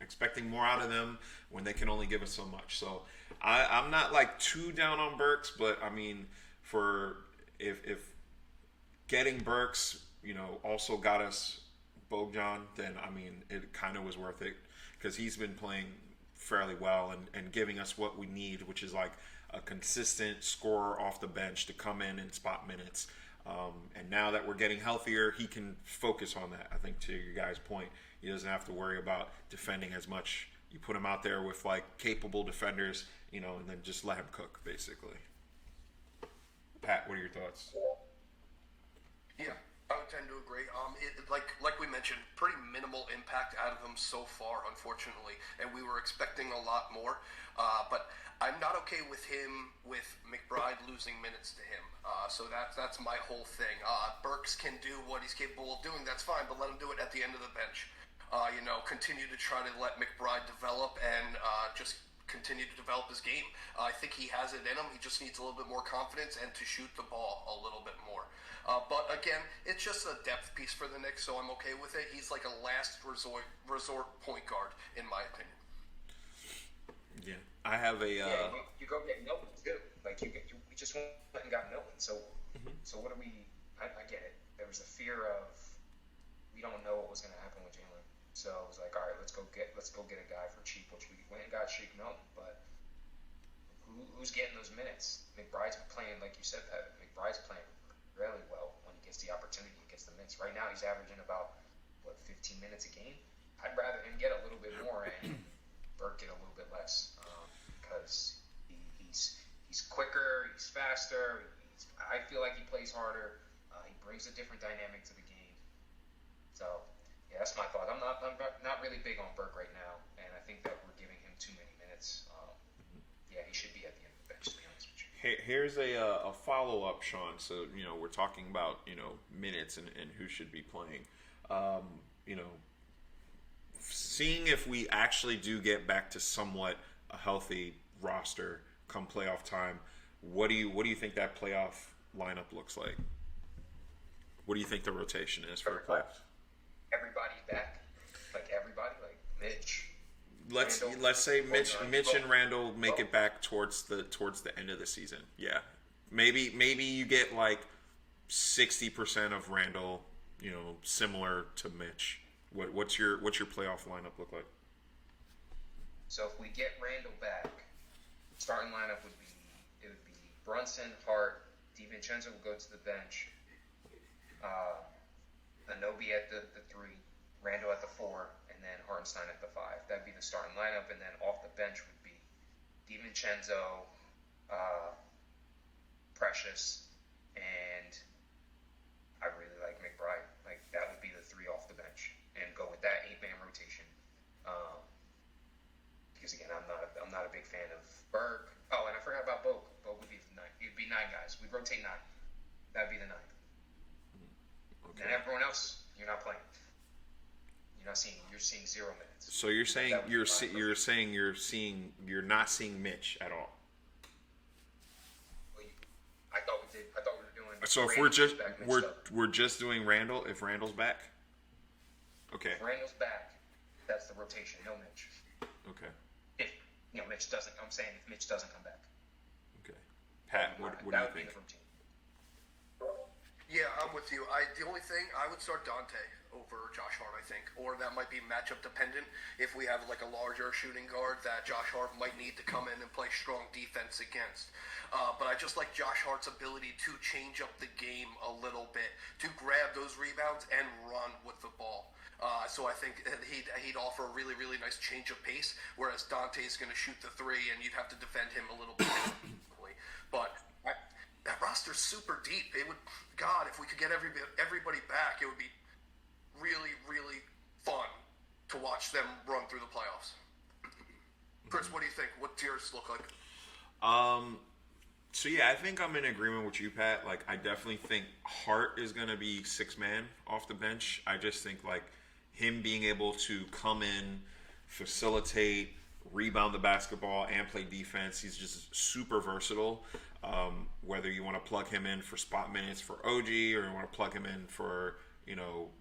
expecting more out of them when they can only give us so much. So I'm not like too down on Burks, but I mean, for if getting Burks, also got us Bogdan, then I mean, it kind of was worth it because he's been playing fairly well and giving us what we need, which is like a consistent scorer off the bench to come in and spot minutes. And now that we're getting healthier, he can focus on that. I think to your guys' point, he doesn't have to worry about defending as much. You put him out there with like capable defenders, and then just let him cook, basically. Pat, what are your thoughts? Yeah, I would tend to agree. Like we mentioned, pretty minimal impact out of him so far, unfortunately, and we were expecting a lot more. But I'm not okay with McBride losing minutes to him. So that's my whole thing. Burks can do what he's capable of doing. That's fine, but let him do it at the end of the bench. Continue to try to let McBride develop and just continue to develop his game. I think he has it in him. He just needs a little bit more confidence and to shoot the ball a little bit more. But again, it's just a depth piece for the Knicks, so I'm okay with it. He's like a last resort point guard, in my opinion. Yeah, I have a. You go get Milton too. Like we just went and got Milton. So what do we? I get it. There was a fear of we don't know what was going to happen with Jalen. So it was like, all right, let's go get a guy for cheap, which we went and got Sheik Milton. But who's getting those minutes? McBride's playing, like you said, Pat. McBride's playing really well when he gets the opportunity, he gets the minutes. Right now, he's averaging about 15 minutes a game. I'd rather him get a little bit more and Burke get a little bit less because he's quicker, he's faster. I feel like he plays harder. He brings a different dynamic to the game. So. Yeah, that's my thought. I'm not really big on Burke right now, and I think that we're giving him too many minutes. Yeah, he should be at the end of the bench, to be honest with you. Here's a follow-up, Sean. So, we're talking about, minutes and who should be playing. Seeing if we actually do get back to somewhat a healthy roster come playoff time, what do you think that playoff lineup looks like? What do you think the rotation is for the playoffs? Everybody's back, like Mitch. Let's say Mitch and Randall make it back towards the end of the season. Yeah, maybe you get like 60% of Randall, similar to Mitch. What's your playoff lineup look like? So if we get Randall back, starting lineup would be Brunson, Hart, DiVincenzo will go to the bench. Anobi at the 3, Randall at the 4, and then Hartenstein at the 5. That'd be the starting lineup, and then off the bench would be DiVincenzo, Precious, and I really like McBride. Like that would be the 3 off the bench, and go with that 8-man rotation. Because again, I'm not a big fan of Burke. Oh, and I forgot about Bogue. Bogue would be 9. It'd be 9 guys. We'd rotate 9. That'd be the 9. Okay. And everyone else, you're not playing. You're seeing 0 minutes. So you're saying you're not seeing Mitch at all. Well, I thought we were doing. So if we're just doing Randall, if Randall's back. Okay. If Randall's back, that's the rotation. No Mitch. Okay. If Mitch doesn't, I'm saying if Mitch doesn't come back. Okay. Pat, what do you think? Yeah, I'm with you. The only thing, I would start Dante over Josh Hart, I think. Or that might be matchup dependent. If we have like a larger shooting guard that Josh Hart might need to come in and play strong defense against. But I just like Josh Hart's ability to change up the game a little bit, to grab those rebounds and run with the ball. So I think he'd offer a really, really nice change of pace, whereas Dante's going to shoot the 3 and you'd have to defend him a little bit differently. But that roster's super deep. It would, God, if we could get everybody back, it would be really, really fun to watch them run through the playoffs. Chris, what do you think? What tiers look like? So yeah, I think I'm in agreement with you, Pat. Like, I definitely think Hart is going to be 6-man off the bench. I just think like him being able to come in, facilitate, rebound the basketball, and play defense. He's just super versatile. Whether you want to plug him in for spot minutes for OG, or you want to plug him in for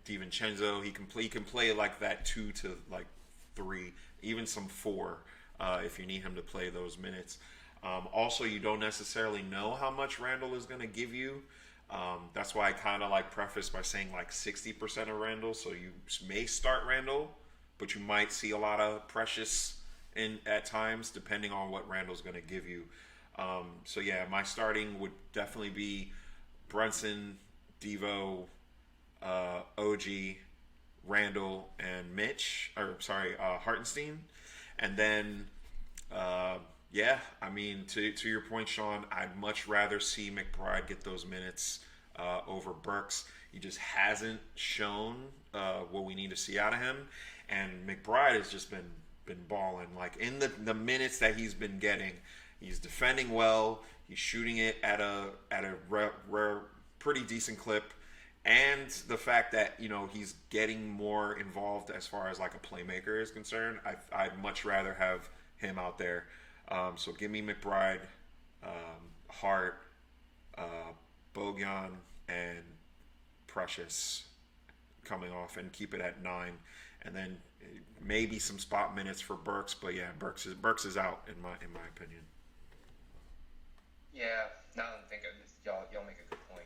DiVincenzo, he can play like that 2 to like 3, even some 4. if you need him to play those minutes. Also, you don't necessarily know how much Randall is going to give you. That's why I kind of like preface by saying like 60% of Randall. So you may start Randall, but you might see a lot of Precious in at times, depending on what Randall's going to give you. So yeah, my starting would definitely be Brunson, Devo, OG, Randall, and Hartenstein. And then, yeah, I mean, to your point, Sean, I'd much rather see McBride get those minutes over Burks. He just hasn't shown what we need to see out of him. And McBride has just been balling. Like, in the minutes that he's been getting, he's defending well. He's shooting it at a pretty decent clip. And the fact that, he's getting more involved as far as like a playmaker is concerned, I'd much rather have him out there. So give me McBride, Hart, Bogyan, and Precious coming off, and keep it at 9. And then maybe some spot minutes for Burks, but yeah, Burks is out in my opinion. Yeah, now that I'm thinking, y'all make a good point.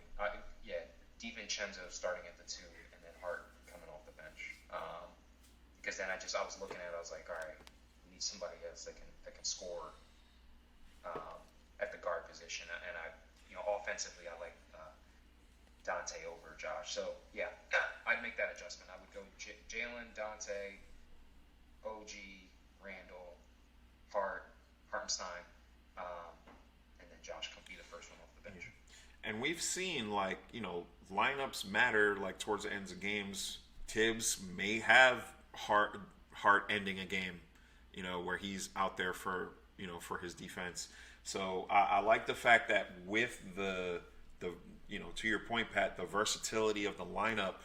DiVincenzo starting at the 2, and then Hart coming off the bench. Because then I was looking at it, I was like, all right, we need somebody else that can score at the guard position. And offensively, I like Dante over Josh. So yeah, I'd make that adjustment. I would go Jalen, Dante, OG, Randall, Hart, Hartenstein, and then Josh can be the first one off the bench. And we've seen, lineups matter, towards the ends of games. Tibbs may have Hart ending a game, where he's out there for his defense. So I like the fact that with the to your point, Pat, the versatility of the lineup,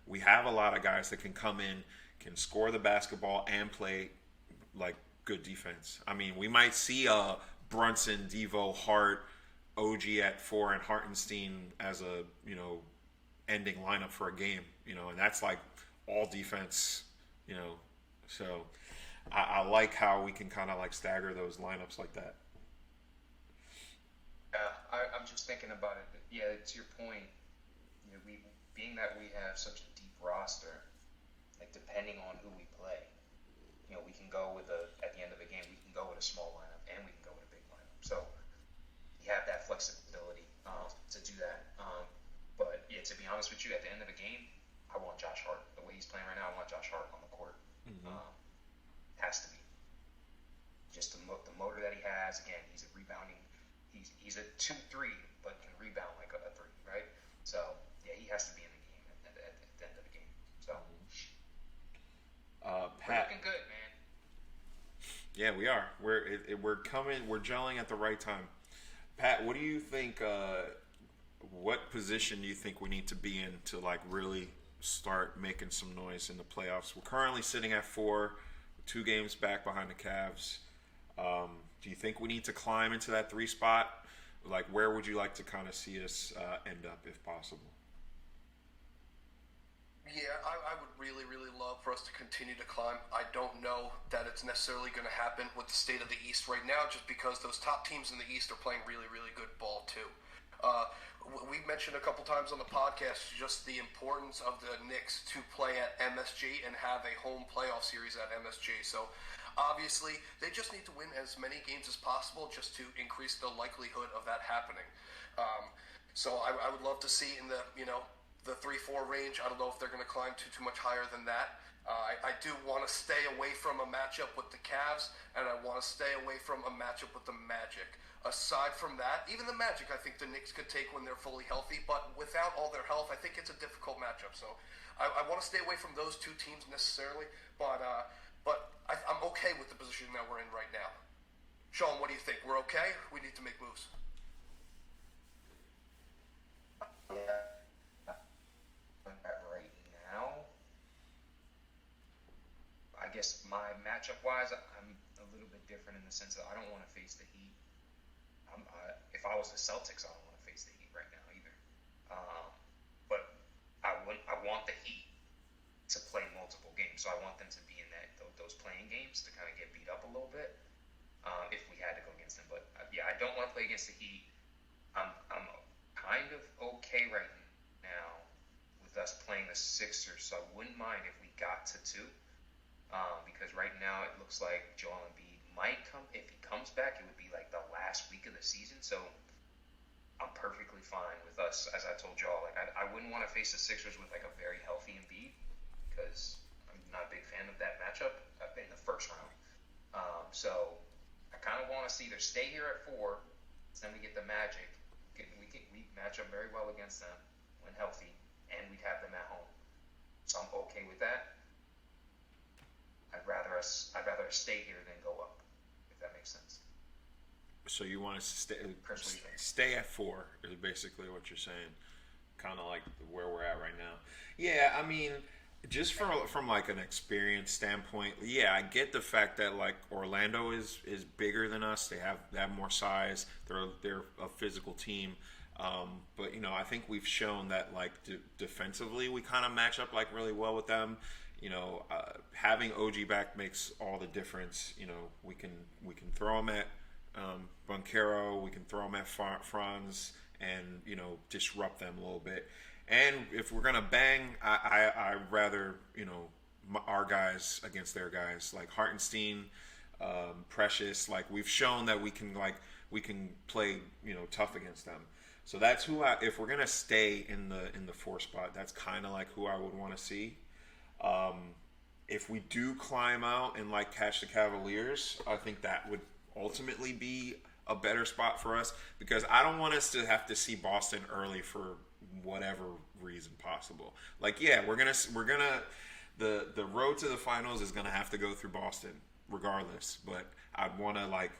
we have a lot of guys that can come in, can score the basketball, and play good defense. I mean, we might see a Brunson, Devo, Hart, OG at 4, and Hartenstein as a ending lineup for a game, and that's all defense, so I like how we can kind of stagger those lineups like that. Yeah, I'm just thinking about it. Yeah, to your point, being that we have such a deep roster, depending on who we play, we can go at the end of the game, we can go with a small lineup and we can go with a big lineup. So you have that flexibility to do that. But yeah, to be honest with you, at the end of the game, I want Josh Hart. The way he's playing right now, I want Josh Hart on the court. Mm-hmm. Has to be. Just the motor that he has. Again, he's a rebounding. He's a 2-3, but can rebound like a 3, right? So yeah, he has to be in the game at the end of the game. So Pat, we're looking good, man. Yeah, we are. We're coming. We're gelling at the right time. Pat, what do you think? What position do you think we need to be in to really start making some noise in the playoffs? We're currently sitting at 4, 2 games back behind the Cavs. Do you think we need to climb into that 3 spot? Where would you like to kind of see us end up, if possible? Yeah, I would really, really love for us to continue to climb. I don't know that it's necessarily going to happen with the state of the East right now, just because those top teams in the East are playing really, really good ball too. We've mentioned a couple times on the podcast just the importance of the Knicks to play at MSG and have a home playoff series at MSG. So obviously, they just need to win as many games as possible just to increase the likelihood of that happening. So I would love to see in the 3-4 range. I don't know if they're going to climb too much higher than that. I do want to stay away from a matchup with the Cavs, and I want to stay away from a matchup with the Magic. Aside from that, even the Magic, I think the Knicks could take when they're fully healthy, but without all their health, I think it's a difficult matchup. So I want to stay away from those 2 teams necessarily, but I'm okay with the position that we're in right now. Sean, what do you think? We're okay? We need to make moves. Yeah. Right now, I guess my matchup-wise, I'm a little bit different in the sense that I don't want to face the Heat. If I was the Celtics, I don't want to face the Heat right now either. But I want the Heat to play multiple games, so I want them to be in those playing games to kind of get beat up a little bit. if we had to go against them. But yeah, I don't want to play against the Heat. I'm kind of okay right now with us playing the Sixers, so I wouldn't mind if we got to two. Because right now it looks like Joel Embiid might come. If he comes back, it would be like the last week of the season. So I'm perfectly fine with us. As I told y'all, like I wouldn't want to face the Sixers with like a very healthy Embiid because I'm not a big fan of that matchup in the first round. So I kind of want us to either stay here at 4, then we get the Magic. We match up very well against them when healthy, and we'd have them at home. So I'm okay with that. I'd rather us stay here than go up, if that makes sense. So you want us to Chris, what do you think? stay at 4 is basically what you're saying. Kind of like where we're at right now. Yeah, I mean, just from like an experience standpoint, yeah, I get the fact that like Orlando is bigger than us. They have more size. They're a physical team. But you know, I think we've shown that like defensively we kind of match up like really well with them. You know, having OG back makes all the difference. You know, we can throw him at Banchero, we can throw him at Franz, and you know, disrupt them a little bit. And if we're gonna bang, I rather, you know, our guys against their guys, like Hartenstein, Precious. Like we've shown that we can play, you know, tough against them. So that's who if we're gonna stay in the 4 spot, that's kind of like who I would want to see. If we do climb out and like catch the Cavaliers, I think that would ultimately be a better spot for us because I don't want us to have to see Boston early for whatever reason possible. Like, yeah, we're gonna the road to the finals is gonna have to go through Boston regardless, but I'd want to like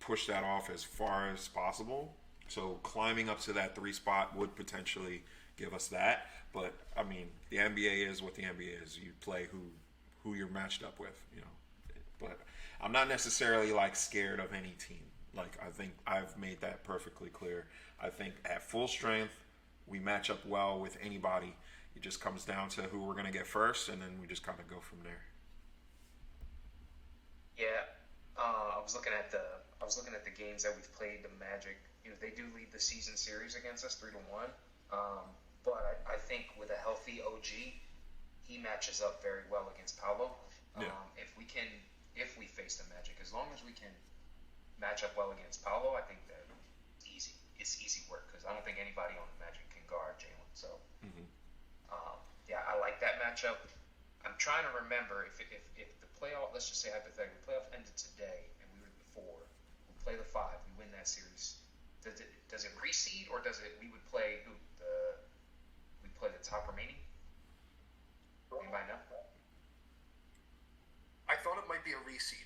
push that off as far as possible. So climbing up to that 3 spot would potentially give us that. But I mean, the NBA is what the NBA is. You play who you're matched up with, you know. But I'm not necessarily like scared of any team. Like I think I've made that perfectly clear. I think at full strength, we match up well with anybody. It just comes down to who we're gonna get first, and then we just kind of go from there. Yeah, I was looking at the games that we've played. The Magic, you know, they do lead the season series against us 3-1. But I think with a healthy OG, he matches up very well against Paolo. Yeah. If we face the Magic, as long as we can match up well against Paolo, I think that easy. It's easy work because I don't think anybody on the Magic can guard Jalen. So, yeah, I like that matchup. I'm trying to remember if the playoff, let's just say hypothetically, the playoff ended today and we were the 4, we play the 5, we win that series. Does it reseed or does it? We would play play the top remaining. Anybody know? I thought it might be a reseed.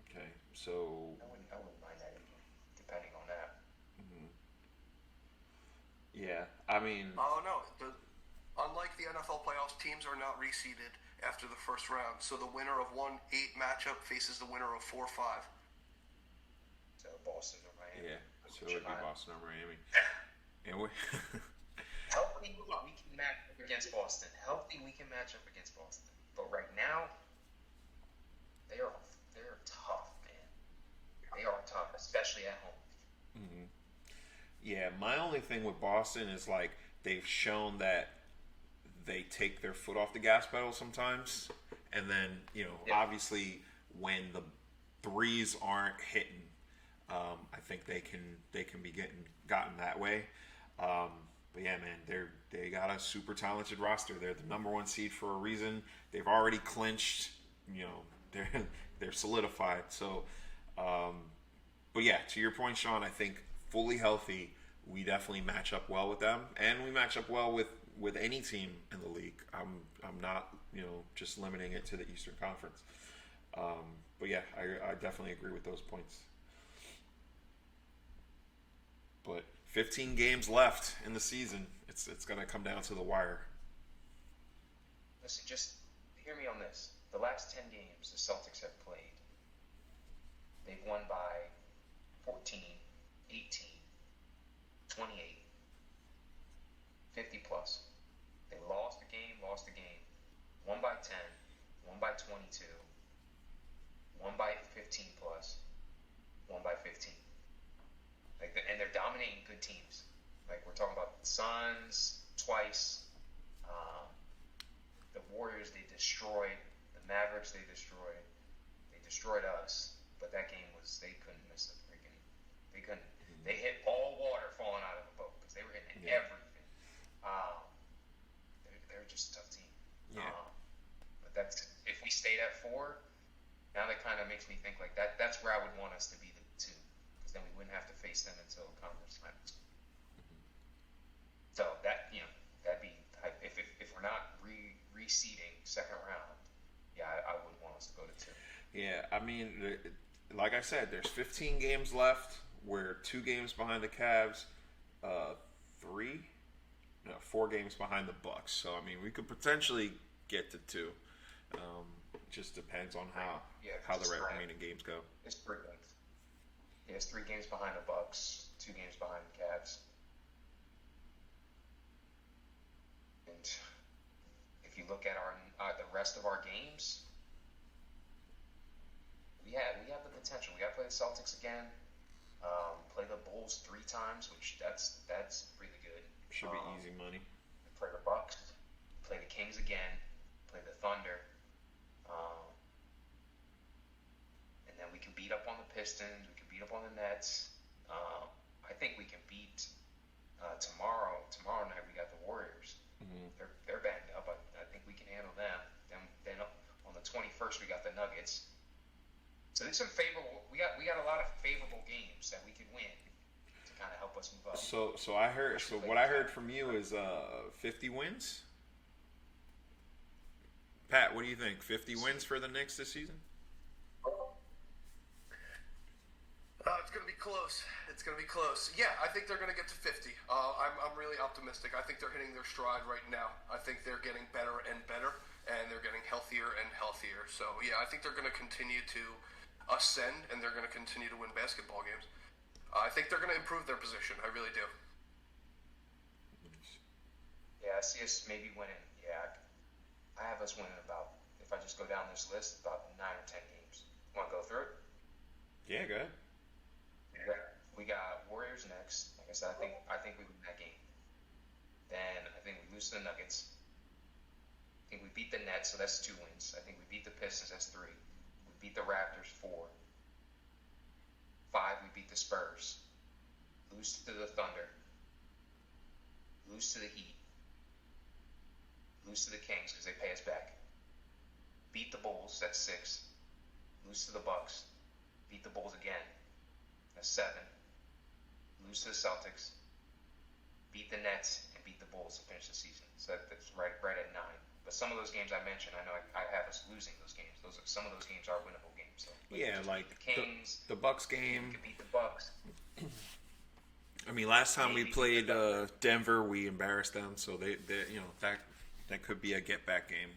Okay, so I wouldn't mind that either, depending on that. Yeah, I mean. Oh no! Unlike the NFL playoffs, teams are not reseeded after the first round. So the winner of 1-8 matchup faces the winner of 4-5. So Boston or Miami. Yeah, so it would be Boston or Miami. And we Healthy, we can match up against Boston. Healthy, we can match up against Boston. But right now, they're tough, man. They are tough, especially at home. Yeah, my only thing with Boston is like they've shown that they take their foot off the gas pedal sometimes, and then you know, obviously when the threes aren't hitting, I think they can be gotten that way. But yeah, man, they got a super talented roster. They're the number 1 seed for a reason. They've already clinched. You know, they're solidified. So, but yeah, to your point, Sean, I think fully healthy, we definitely match up well with them, and we match up well with any team in the league. I'm not, you know, just limiting it to the Eastern Conference. But yeah, I definitely agree with those points. But 15 games left in the season. It's going to come down to the wire. Listen, just hear me on this. The last 10 games the Celtics have played, they've won by 14, 18, 28, 50 plus. They lost a game, won by 10, won by 22, 15 plus, won by 15. And they're dominating good teams. Like we're talking about the Suns twice, the Warriors they destroyed, the Mavericks they destroyed us. But that game they couldn't miss they couldn't. They hit all water falling out of the boat because they were hitting everything. They're just a tough team. Yeah. But that's if we stayed at 4. Now that kind of makes me think like that. That's where I would want us to be the 2, because then we wouldn't have to face them until conference finals. So that'd be if we're not reseeding second round. Yeah, I would want us to go to 2. Yeah, I mean, like I said, there's 15 games left. We're 2 games behind the Cavs, 4 games behind the Bucks. So I mean, we could potentially get to 2. Just depends on how the remaining games go. It's 3 games. Yeah, it's 3 games behind the Bucks, 2 games behind the Cavs. And if you look at the rest of our games, we have the potential. We got to play the Celtics again. Play the Bulls 3 times, which that's really good. Should be easy money. Play the Bucks. Play the Kings again. Play the Thunder. And then we can beat up on the Pistons. We can beat up on the Nets. I think we can beat tomorrow. Tomorrow night we got the Warriors. Mm-hmm. They're banged up. I think we can handle them. Then on the 21st we got the Nuggets. So there's some favorable. We got a lot of favorable games that we could win to kind of help us move up. So I heard. So what I heard from you is 50 wins. Pat, what do you think? 50 wins for the Knicks this season? It's going to be close. It's going to be close. Yeah, I think they're going to get to 50. I'm really optimistic. I think they're hitting their stride right now. I think they're getting better and better, and they're getting healthier and healthier. So, yeah, I think they're going to continue to ascend, and they're going to continue to win basketball games. I think they're going to improve their position. I really do. Yeah, I see us maybe winning. Yeah, I have us winning about, if I just go down this list, about 9 or 10 games. Want to go through it? Yeah, go ahead. We got Warriors next. Like I said, I think we win that game. Then I think we lose to the Nuggets. I think we beat the Nets, so that's 2 wins. I think we beat the Pistons, that's 3. We beat the Raptors, 4. 5, we beat the Spurs. Lose to the Thunder. Lose to the Heat. Lose to the Kings because they pay us back. Beat the Bulls, that's 6. Lose to the Bucks. Beat the Bulls again. That's 7. Lose to the Celtics. Beat the Nets and beat the Bulls to finish the season. So that's right at 9. But some of those games I mentioned, I know I have us losing those games. Some of those games are winnable games. So yeah, like the Kings, the Bucks game. We could beat the Bucks. I mean, last time we played Denver, we embarrassed them. So they that could be a get back game.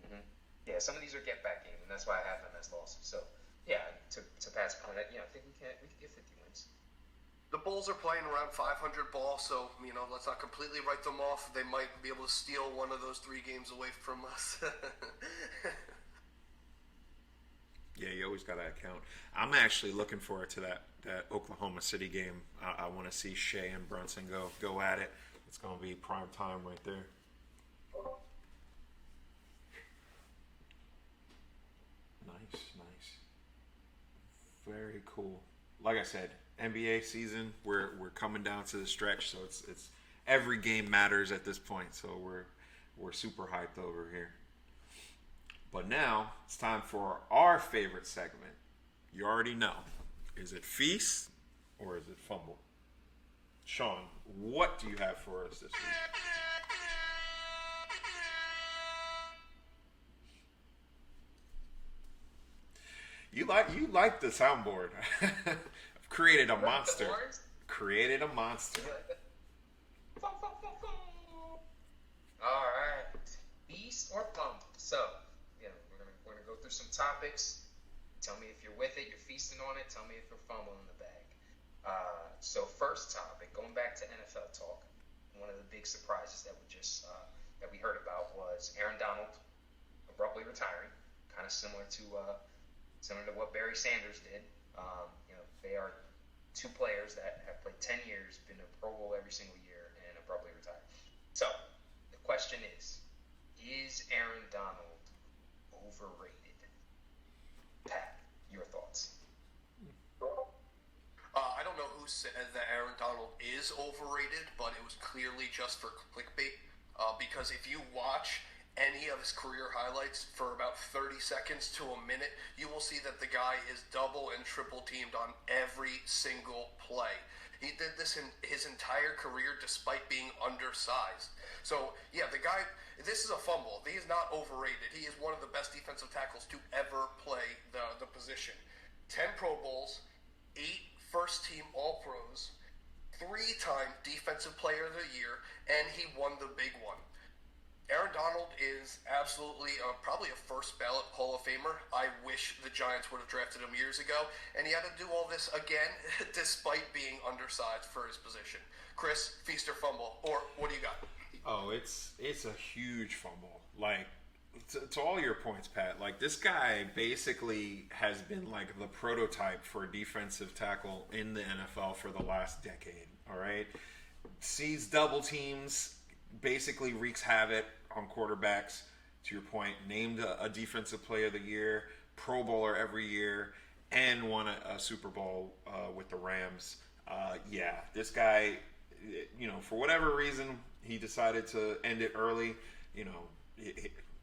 Mm-hmm. Yeah, some of these are get back games, and that's why I have them as losses. So yeah, to Pat's point, I think we can get 50 wins. The Bulls are playing around 500 ball, so let's not completely write them off. They might be able to steal one of those 3 games away from us. Yeah, you always got to account. I'm actually looking forward to that Oklahoma City game. I want to see Shea and Brunson go at it. It's going to be prime time right there. Nice. Very cool. Like I said, NBA season, we're coming down to the stretch, so it's every game matters at this point. So we're super hyped over here. But now it's time for our favorite segment. You already know. Is it Feast or is it Fumble? Sean, what do you have for us this week? You like the soundboard. I've created a monster. Created a monster. All right. Feast or Fumble? So, we're gonna go through some topics. Tell me if you're with it, you're feasting on it. Tell me if you're fumbling the bag. So first topic, going back to NFL talk, one of the big surprises that we heard about was Aaron Donald abruptly retiring, kind of similar to similar to what Barry Sanders did. They are two players that have played 10 years, been a Pro Bowl every single year, and abruptly retired. So the question is Aaron Donald overrated? Pat, your thoughts? I don't know who said that Aaron Donald is overrated, but it was clearly just for clickbait. Because if you watch any of his career highlights for about 30 seconds to a minute, you will see that the guy is double and triple teamed on every single play. He did this in his entire career despite being undersized. So, yeah, the guy, this is a fumble. He is not overrated. He is one of the best defensive tackles to ever play the position. 10 Pro Bowls, 8 first-team All-Pros, 3-time Defensive Player of the Year, and he won the big one. Aaron Donald is absolutely probably a first ballot Hall of Famer. I wish the Giants would have drafted him years ago, and he had to do all this again despite being undersized for his position. Chris, feast or fumble, or what do you got? Oh, it's a huge fumble. Like, to all your points, Pat, like, this guy basically has been like the prototype for a defensive tackle in the NFL for the last decade. All right, sees double teams, basically wreaks havoc on quarterbacks. To your point, named a defensive player of the year, Pro Bowler every year, and won a Super Bowl with the Rams. Yeah, this guy, for whatever reason, he decided to end it early.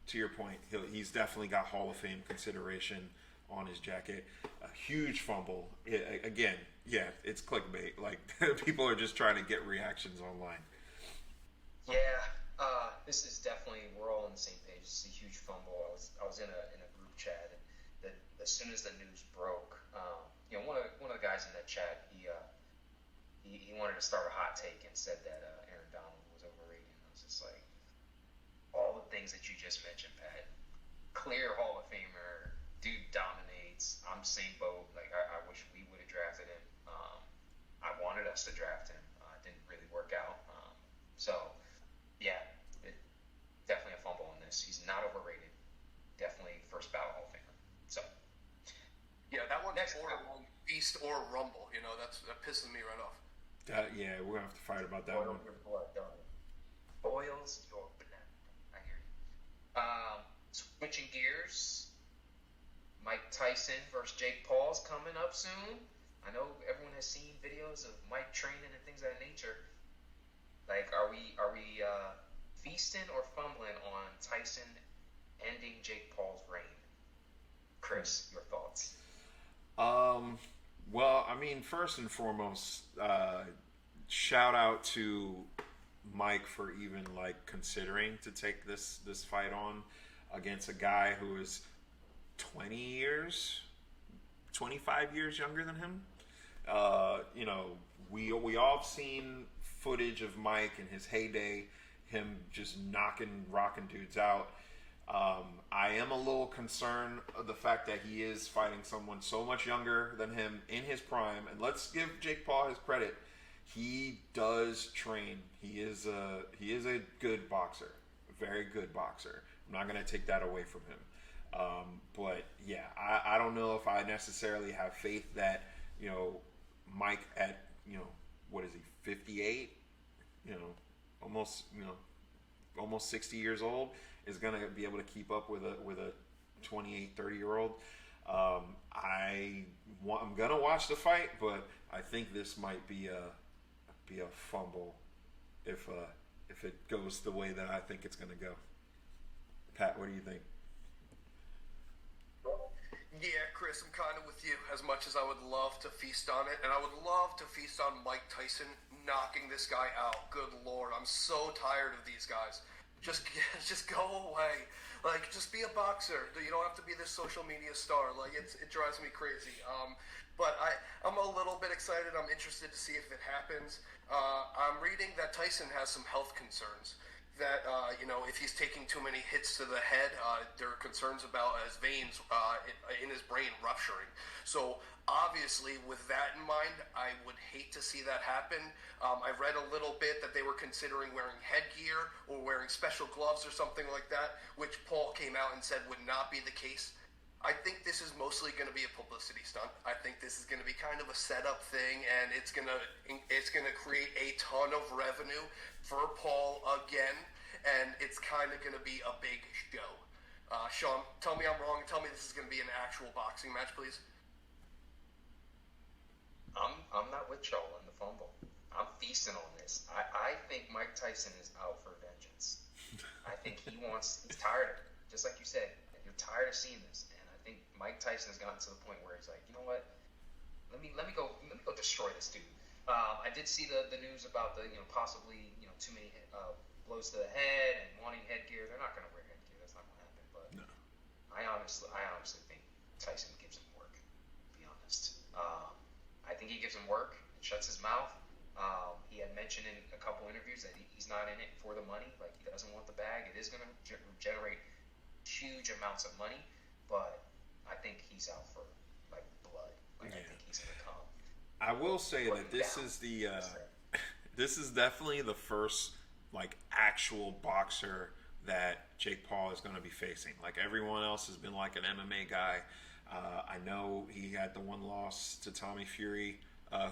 To your point, he's definitely got Hall of Fame consideration on his jacket. A huge fumble. Again, yeah, it's clickbait. Like, people are just trying to get reactions online. Yeah, this is definitely, we're all on the same page. It's a huge fumble. I was in a group chat, and that as soon as the news broke, one of the guys in that chat, he wanted to start a hot take and said that Aaron Donald was overrated. And I was just like, all the things that you just mentioned, Pat. Clear Hall of Famer, dude dominates. I'm same boat. Like, I wish we would have drafted him. I wanted us to draft him. It didn't really work out. So, yeah, definitely a fumble on this. He's not overrated. Definitely first ballot Hall of Famer. So, yeah, that one's borderline feast or rumble. That pisses me right off. Yeah, we're gonna have to fight about that one. Your blood, don't it? Boils your blood. I hear you. Switching gears. Mike Tyson versus Jake Paul's coming up soon. I know everyone has seen videos of Mike training and things of that nature. Like, are we feasting or fumbling on Tyson ending Jake Paul's reign? Chris, your thoughts? Well, I mean, first and foremost, shout out to Mike for even considering to take this fight on against a guy who is 25 years younger than him. We all have seen footage of Mike in his heyday, him just rocking dudes out. I am a little concerned of the fact that he is fighting someone so much younger than him in his prime. And let's give Jake Paul his credit. He does train. He is a good boxer, a very good boxer. I'm not going to take that away from him. But yeah, I don't know if I necessarily have faith that, Mike at, what is he, 58? Almost 60 years old, is going to be able to keep up with a 28, 30-year-old. I'm going to watch the fight, but I think this might be a fumble if it goes the way that I think it's going to go. Pat, what do you think? Yeah, Chris, I'm kind of with you as much as I would love to feast on it. And I would love to feast on Mike Tyson knocking this guy out. Good Lord, I'm so tired of these guys. Just go away. Just be a boxer. You don't have to be this social media star. It drives me crazy. But I'm a little bit excited. I'm interested to see if it happens. I'm reading that Tyson has some health concerns. That, if he's taking too many hits to the head, there are concerns about his veins in his brain rupturing. So, obviously, with that in mind, I would hate to see that happen. I read a little bit that they were considering wearing headgear or wearing special gloves or something like that, which Paul came out and said would not be the case. I think this is mostly going to be a publicity stunt. I think this is going to be kind of a setup thing, and it's going to create a ton of revenue for Paul again, and it's kind of going to be a big show. Sean, tell me I'm wrong. Tell me this is going to be an actual boxing match, please. I'm not with y'all in the fumble. I'm feasting on this. I think Mike Tyson is out for vengeance. I think he's tired of it. Just like you said, you're tired of seeing this. And I think Mike Tyson has gotten to the point where he's like, you know what? Let me go destroy this dude. I did see the news about the possibly too many blows to the head and wanting headgear. They're not going to wear headgear. That's not going to happen. But no. I honestly think Tyson gives him work. To be honest, I think he gives him work and shuts his mouth. He had mentioned in a couple interviews that he's not in it for the money. Like, he doesn't want the bag. It is going to generate huge amounts of money, but I think he's out for like blood. Like, I think he's going to come. I will say that this is this is definitely the first like actual boxer that Jake Paul is going to be facing. Like, everyone else has been like an MMA guy. I know he had the one loss to Tommy Fury,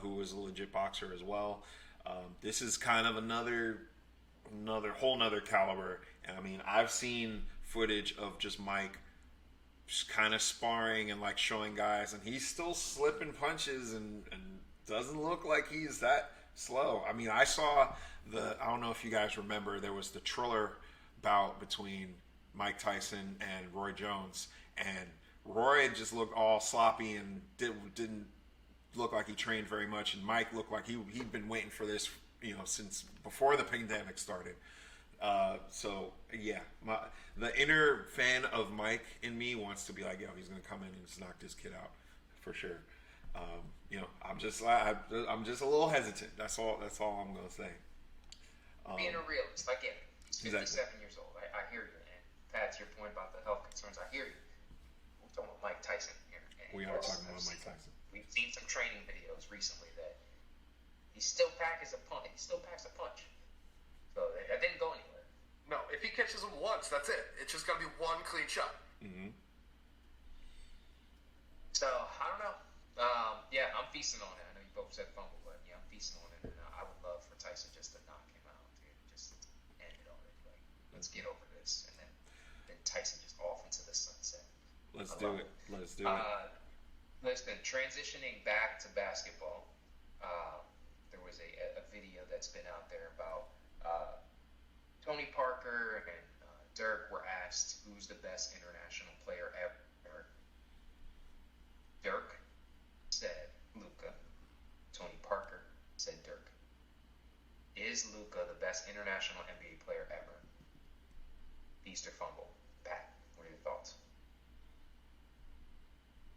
who was a legit boxer as well. This is kind of another whole nother caliber. And I mean, I've seen footage of just Mike just kind of sparring and like showing guys, and he's still slipping punches and doesn't look like he's that slow. I mean, I saw I don't know if you guys remember, there was the Triller bout between Mike Tyson and Roy Jones, and Roy just looked all sloppy and didn't look like he trained very much, and Mike looked like he'd been waiting for this, since before the pandemic started. So yeah, the inner fan of Mike in me wants to be like, yo, he's gonna come in and just knock this kid out for sure. I'm just a little hesitant. That's all I'm gonna say. Being a realist, I get it. He's 57 years old. I hear you. And Pat, to your point about the health concerns, I hear you. We're talking about Mike Tyson here. We are talking about Mike Tyson. We've seen some training videos recently that he still packs a punch. So that didn't go anywhere. No, if he catches him once, that's it. It's just gonna be one clean shot. Mm-hmm. So I don't know. Yeah, I'm feasting on it. I know you both said fumble, but yeah, I'm feasting on it. And I would love for Tyson just to knock him out, dude. Just end it already. Like, let's get over this, and then Tyson just off into the sunset. Let's do it. Listen, transitioning back to basketball, there was a video that's been out there about Tony Parker and Dirk were asked who's the best international player ever. Dirk said Luka. Tony Parker said Dirk. Is Luka the best international NBA player ever? Feast or fumble? Pat, what are your thoughts?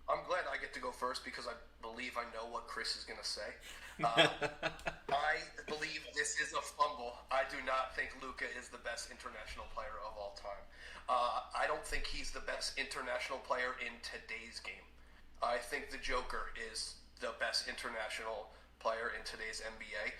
I'm glad I get to go first because I believe I know what Chris is going to say. I believe this is a fumble. I do not think Luka is the best international player of all time. I don't think he's the best international player in today's game. I think the Joker is the best international player in today's NBA.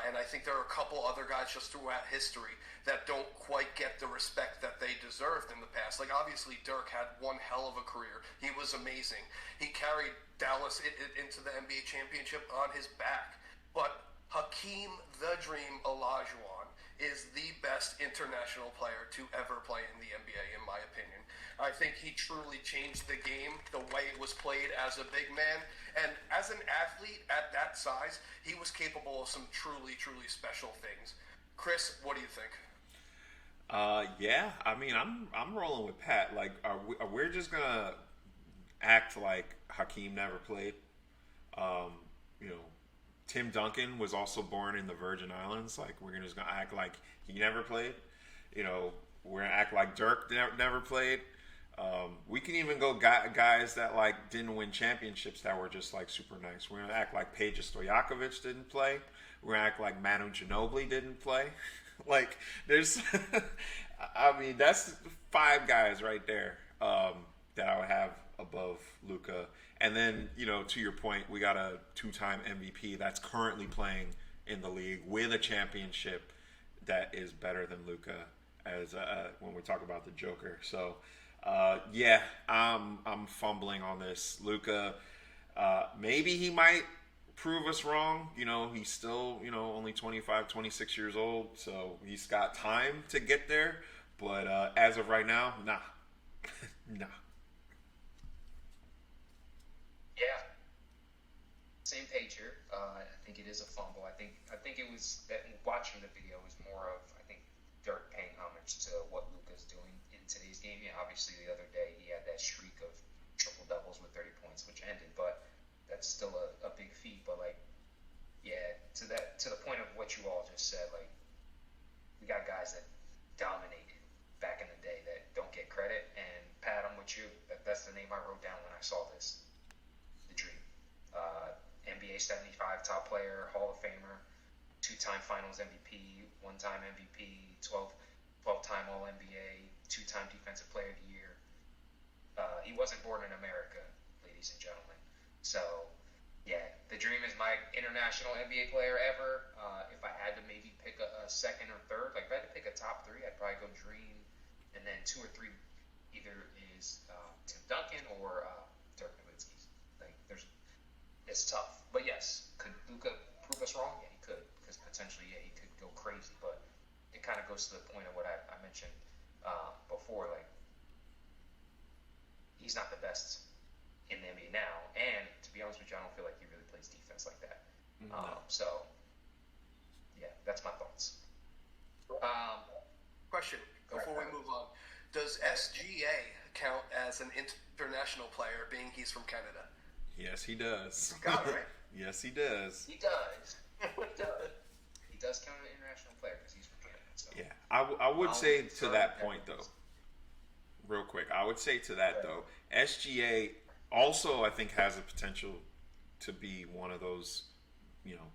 And I think there are a couple other guys just throughout history that don't quite get the respect that they deserved in the past. Like, obviously, Dirk had one hell of a career. He was amazing. He carried Dallas into the NBA championship on his back. But Hakeem the Dream Olajuwon is the best international player to ever play in the NBA, in my opinion. I think he truly changed the game, the way it was played as a big man. And as an athlete at that size, he was capable of some truly, truly special things. Chris, what do you think? Yeah, I mean, I'm rolling with Pat. Like, we're just gonna act like Hakeem never played. Tim Duncan was also born in the Virgin Islands. Like, we're just gonna act like he never played. We're gonna act like Dirk never played. We can even go guys that like didn't win championships that were just like super nice. We're gonna act like Peja Stojakovic didn't play. We're gonna act like Manu Ginobili didn't play. Like, there's, I mean, that's 5 guys right there that I would have above Luka. And then, to your point, we got a 2-time MVP that's currently playing in the league with a championship that is better than Luka as when we talk about the Joker. So Yeah, I'm fumbling on this. Luca, maybe he might prove us wrong. He's still, only 25, 26 years old, so he's got time to get there. But as of right now, nah. Nah. Yeah, same page here. I think it is a fumble. I think it was that watching the video was more of I think Dirk paying homage to what Luka's doing in today's game. Yeah, obviously the other day he had that streak of triple doubles with 30 points, which ended, but that's still a big feat. But like, yeah, to the point of what you all just said, like we got guys that dominated back in the day that don't get credit. And Pat, I'm with you. That's the name I wrote down when I saw this. The Dream. NBA 75 top player, Hall of Famer, two-time Finals MVP, one-time MVP, 12-time All NBA, two-time Defensive Player of the Year. He wasn't born in America, ladies and gentlemen. So, yeah, the Dream is my international NBA player ever. If I had to maybe pick a second or third, like if I had to pick a top three, I'd probably go Dream, and then two or three either is Tim Duncan or Dirk Nowitzki. Like, it's tough. But yes, could Luka prove us wrong? Yeah, he could, because potentially, yeah, he could go crazy. But it kind of goes to the point of what I mentioned before. Like, he's not the best in the NBA now, and to be honest with you, I don't feel like he really plays defense like that. No. So, yeah, that's my thoughts. Um, Question before we move on: does SGA count as an international player, being he's from Canada? Yes, he does. Got it, right? Yes, he does. he does. He does. He does count an international player because he's from Canada. So. Yeah, I would say to that point though, real quick, I would say to that though, SGA also I think has a potential to be one of those,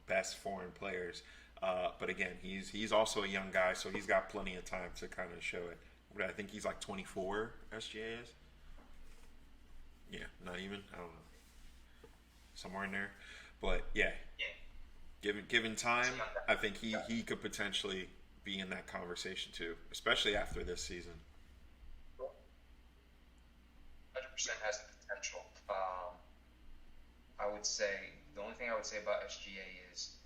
best foreign players. But again, he's also a young guy, so he's got plenty of time to kind of show it. I think he's like 24. SGA is. Yeah, not even. I don't know, somewhere in there. But yeah, given time, I think he could potentially be in that conversation too, especially after this season. 100% has the potential. I would say the only thing I would say about SGA is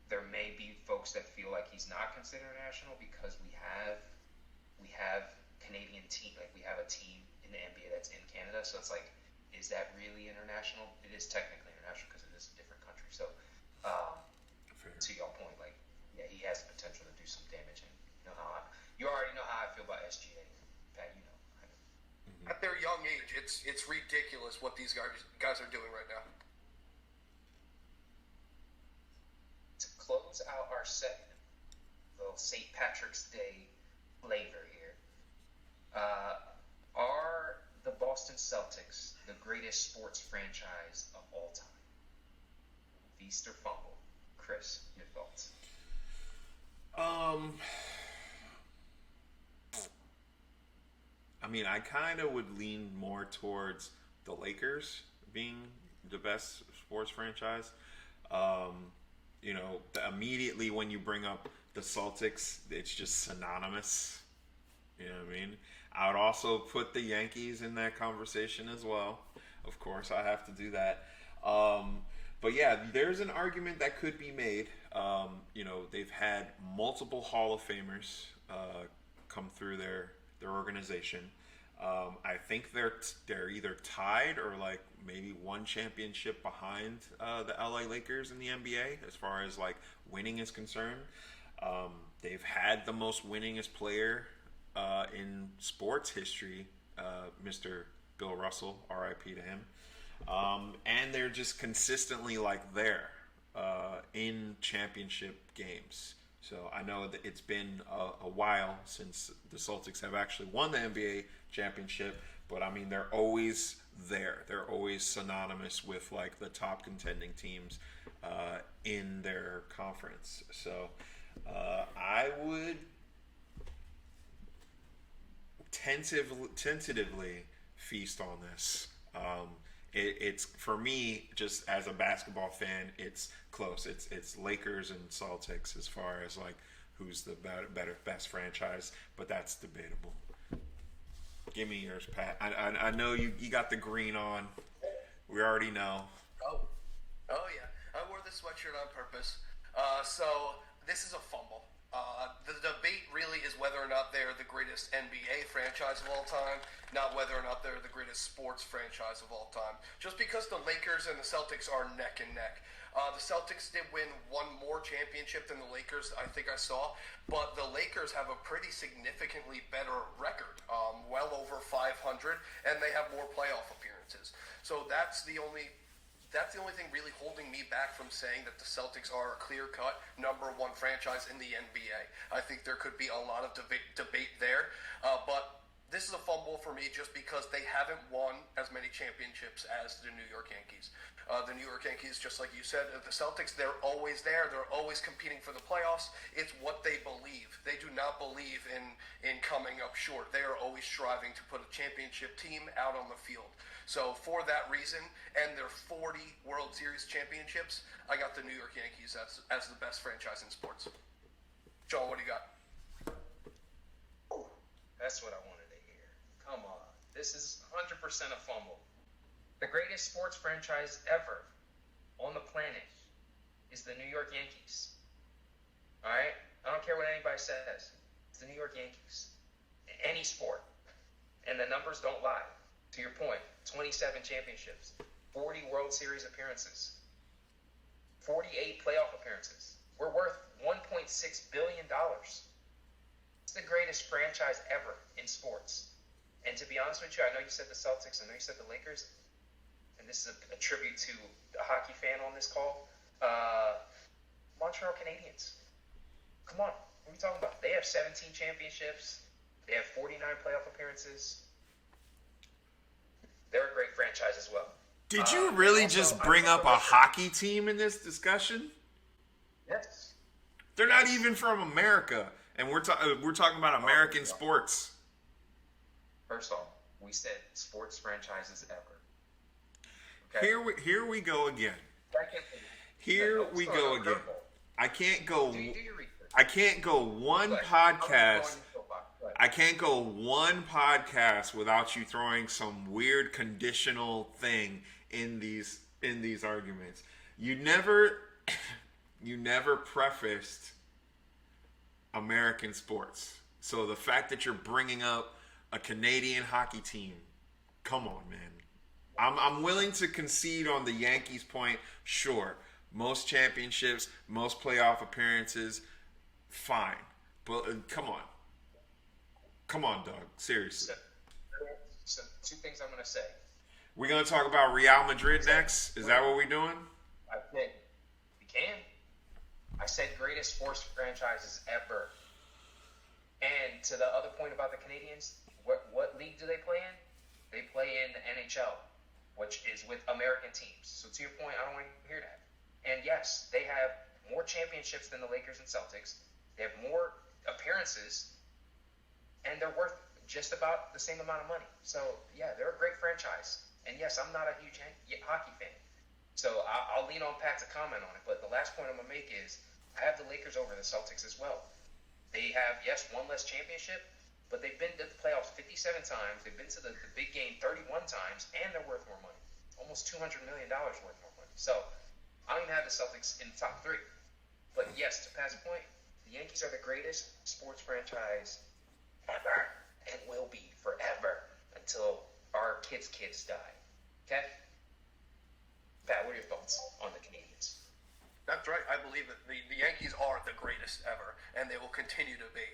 there may be folks that feel like he's not considered international because we have Canadian team, like we have a team in the NBA that's in Canada, so it's like, is that really international? It is technically international because it is a different country. So, to your point, like, yeah, he has the potential to do some damage. And you already know how I feel about SGA, Pat. You know. At their young age, it's ridiculous what these guys are doing right now. To close out our segment, little St. Patrick's Day flavor here. Are the Boston Celtics the greatest sports franchise of all time? Feast or fumble? Chris, your thoughts? I mean, I kind of would lean more towards the Lakers being the best sports franchise. Immediately when you bring up the Celtics, it's just synonymous. You know what I mean? I would also put the Yankees in that conversation as well. Of course, I have to do that. But yeah, there's an argument that could be made. They've had multiple Hall of Famers come through their organization. I think they're either tied or like maybe one championship behind the LA Lakers in the NBA as far as like winning is concerned. They've had the most winningest player in sports history, Mr. Bill Russell, R.I.P. to him. And they're just consistently like there in championship games. So I know that it's been a while since the Celtics have actually won the NBA championship, but I mean they're always there. They're always synonymous with like the top contending teams in their conference. So I would tentatively feast on this. It's for me, just as a basketball fan, it's close. It's Lakers and Celtics as far as like who's the better best franchise, but that's debatable. Give me yours, Pat. I know you got the green on. We already know. Oh, yeah. I wore this sweatshirt on purpose. So this is a fumble. The debate really is whether or not they're the greatest NBA franchise of all time, not whether or not they're the greatest sports franchise of all time. Just because the Lakers and the Celtics are neck and neck. The Celtics did win one more championship than the Lakers, I think I saw, but the Lakers have a pretty significantly better record, well over 500, and they have more playoff appearances. So that's the only thing really holding me back from saying that the Celtics are a clear-cut number one franchise in the NBA. I think there could be a lot of debate there, but this is a fumble for me just because they haven't won as many championships as the New York Yankees. The New York Yankees, just like you said, the Celtics, they're always there. They're always competing for the playoffs. It's what they believe. They do not believe in coming up short. They are always striving to put a championship team out on the field. So for that reason, and their 40 World Series championships, I got the New York Yankees as the best franchise in sports. John, what do you got? That's what I wanted to hear. Come on. This is 100% a fumble. The greatest sports franchise ever on the planet is the New York Yankees. All right? I don't care what anybody says. It's the New York Yankees. Any sport. And the numbers don't lie. To your point, 27 championships, 40 World Series appearances, 48 playoff appearances. We're worth $1.6 billion. It's the greatest franchise ever in sports. And to be honest with you, I know you said the Celtics, I know you said the Lakers, and this is a tribute to a hockey fan on this call. Montreal Canadiens. Come on, what are we talking about? They have 17 championships. They have 49 playoff appearances. They're a great franchise as well. Did you really just bring up a hockey team in this discussion? Yes. They're not even from America, and we're talking about American sports. First off, we said sports franchises ever. Okay? Here we go again. Secondly, Here we go again. I can't go. Do your research. I can't go one podcast. I can't go one podcast without you throwing some weird conditional thing in these arguments. You never prefaced American sports. So the fact that you're bringing up a Canadian hockey team, come on, man. I'm willing to concede on the Yankees point. Sure, most championships, most playoff appearances, fine. But come on. Come on, Doug. Seriously. So two things I'm going to say. We're going to talk about Real Madrid next? Is that what we're doing? I think we can. I said greatest sports franchises ever. And to the other point about the Canadians, what league do they play in? They play in the NHL, which is with American teams. So to your point, I don't want to hear that. And yes, they have more championships than the Lakers and Celtics. They have more appearances, and they're worth just about the same amount of money. So, yeah, they're a great franchise. And, yes, I'm not a huge hockey fan. So I'll lean on Pat to comment on it. But the last point I'm going to make is I have the Lakers over the Celtics as well. They have, yes, one less championship, but they've been to the playoffs 57 times. They've been to the big game 31 times, and they're worth more money. Almost $200 million worth more money. So I don't even have the Celtics in the top three. But, yes, to Pat's point, the Yankees are the greatest sports franchise ever and will be forever until our kids' die. Okay? Pat, what are your thoughts on the Canadians? That's right. I believe that the Yankees are the greatest ever, and they will continue to be.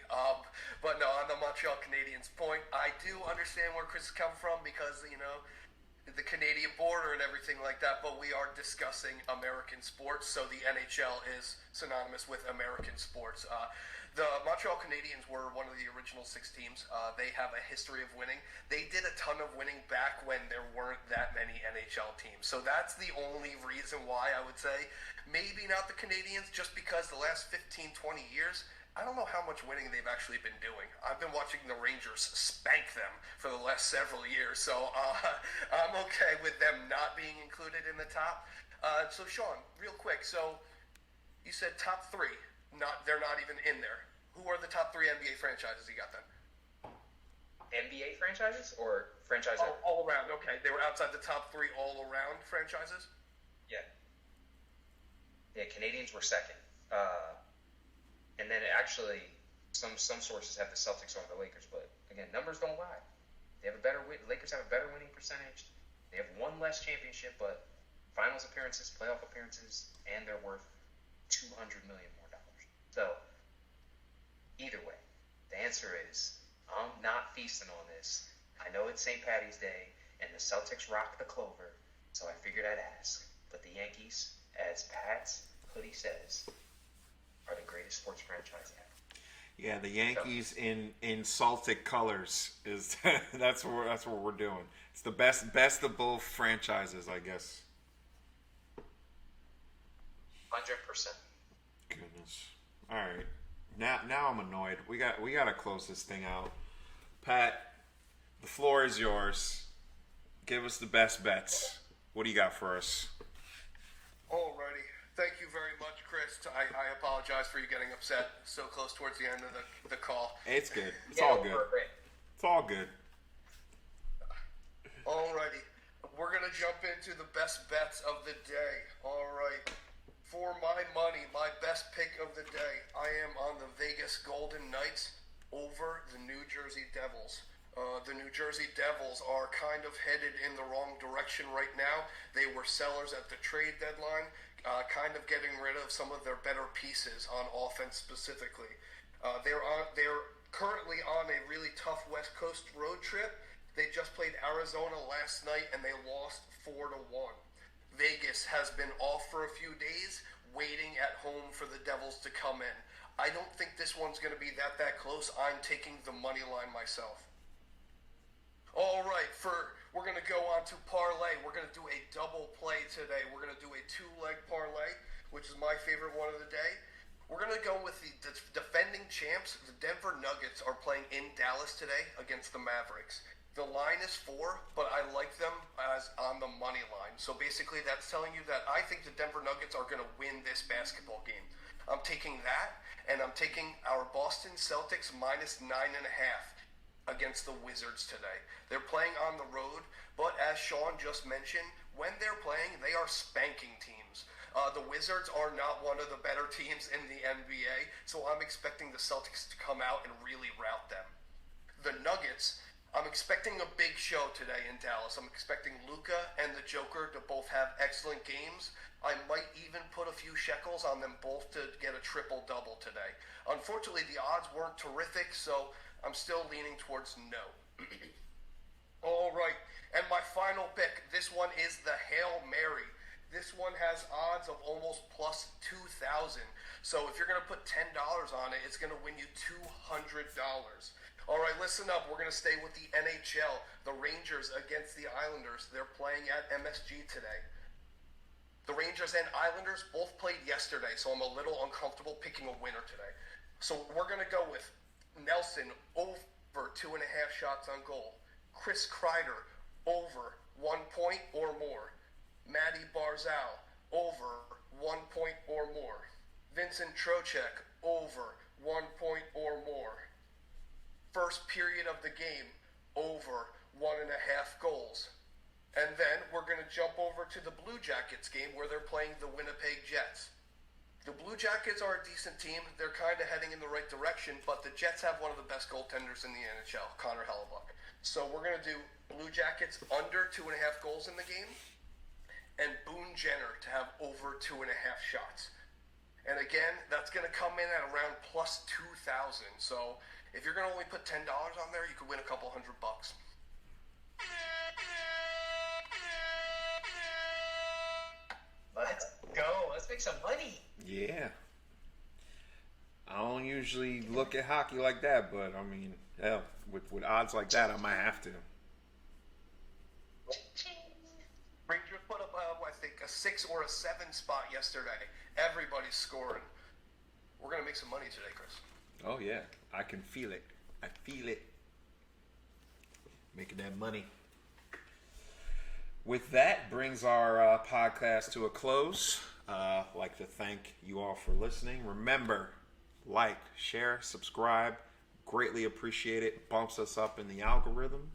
But no, on the Montreal Canadiens point, I do understand where Chris is coming from because, the Canadian border and everything like that, but we are discussing American sports, so the NHL is synonymous with American sports. The Montreal Canadiens were one of the original 6 teams. They have a history of winning. They did a ton of winning back when there weren't that many NHL teams. So that's the only reason why I would say maybe not the Canadiens, just because the last 15, 20 years, I don't know how much winning they've actually been doing. I've been watching the Rangers spank them for the last several years, so I'm okay with them not being included in the top. So Sean, real quick, so you said top 3. They're not even in there. Who are the top 3 NBA franchises you got then? NBA franchises or franchise? All around. Okay, they were outside the top 3 all around franchises. Yeah. Yeah, Canadians were second. And then actually, some sources have the Celtics over the Lakers, but again, numbers don't lie. They have a better Lakers have a better winning percentage. They have one less championship, but finals appearances, playoff appearances, and they're worth $200 million more. So, either way, the answer is I'm not feasting on this. I know it's St. Patty's Day, and the Celtics rock the clover, so I figured I'd ask. But the Yankees, as Pat's hoodie says, are the greatest sports franchise ever. Yeah, the Yankees in Celtic colors is that's what we're doing. It's the best of both franchises, I guess. 100%. Goodness. All right. Now I'm annoyed. We got to close this thing out. Pat, the floor is yours. Give us the best bets. What do you got for us? Alrighty. Thank you very much, Chris. I apologize for you getting upset so close towards the end of the call. It's good. It's all good. It's all good. Alrighty. We're going to jump into the best bets of the day. Alright. For my money, my best pick of the day, I am on the Vegas Golden Knights over the New Jersey Devils. The New Jersey Devils are kind of headed in the wrong direction right now. They were sellers at the trade deadline, kind of getting rid of some of their better pieces on offense specifically. They're currently on a really tough West Coast road trip. They just played Arizona last night and they lost 4-1. Vegas has been off for a few days, waiting at home for the Devils to come in. I don't think this one's going to be that close. I'm taking the money line myself. All right, we're going to go on to parlay. We're going to do a double play today. We're going to do a 2-leg parlay, which is my favorite one of the day. We're going to go with the defending champs. The Denver Nuggets are playing in Dallas today against the Mavericks. The line is 4, but I like them as on the money line. So basically that's telling you that I think the Denver Nuggets are going to win this basketball game. I'm taking that, and I'm taking our Boston Celtics -9.5 against the Wizards today. They're playing on the road, but as Sean just mentioned, when they're playing, they are spanking teams. The Wizards are not one of the better teams in the NBA, so I'm expecting the Celtics to come out and really rout them. The Nuggets, I'm expecting a big show today in Dallas. I'm expecting Luka and the Joker to both have excellent games. I might even put a few shekels on them both to get a triple-double today. Unfortunately, the odds weren't terrific, so I'm still leaning towards no. All right, and my final pick, this one is the Hail Mary. This one has odds of almost plus 2,000. So if you're going to put $10 on it, it's going to win you $200. All right, listen up. We're going to stay with the NHL. The Rangers against the Islanders. They're playing at MSG today. The Rangers and Islanders both played yesterday, so I'm a little uncomfortable picking a winner today. So we're going to go with Nelson over 2.5 shots on goal. Chris Kreider over 1 point or more. Matty Barzal over 1 point or more. Vincent Trocheck over 1 point or more. First period of the game over 1.5 goals. And then we're going to jump over to the Blue Jackets game where they're playing the Winnipeg Jets. The Blue Jackets are a decent team. They're kind of heading in the right direction, but the Jets have one of the best goaltenders in the NHL, Connor Hellebuck. So we're going to do Blue Jackets under 2.5 goals in the game, and Boone Jenner to have over 2.5 shots. And again, that's going to come in at around plus 2,000. So if you're going to only put $10 on there, you could win a couple $100. Let's go. Let's make some money. Yeah. I don't usually look at hockey like that, but I mean, hell, with odds like that, I might have to. Rangers put up, I think, a 6 or a 7 spot yesterday. Everybody's scoring. We're going to make some money today, Chris. Oh, yeah. I can feel it. I feel it. Making that money. With that brings our podcast to a close. I'd like to thank you all for listening. Remember, like, share, subscribe, Greatly appreciate it. Bumps us up in the algorithm.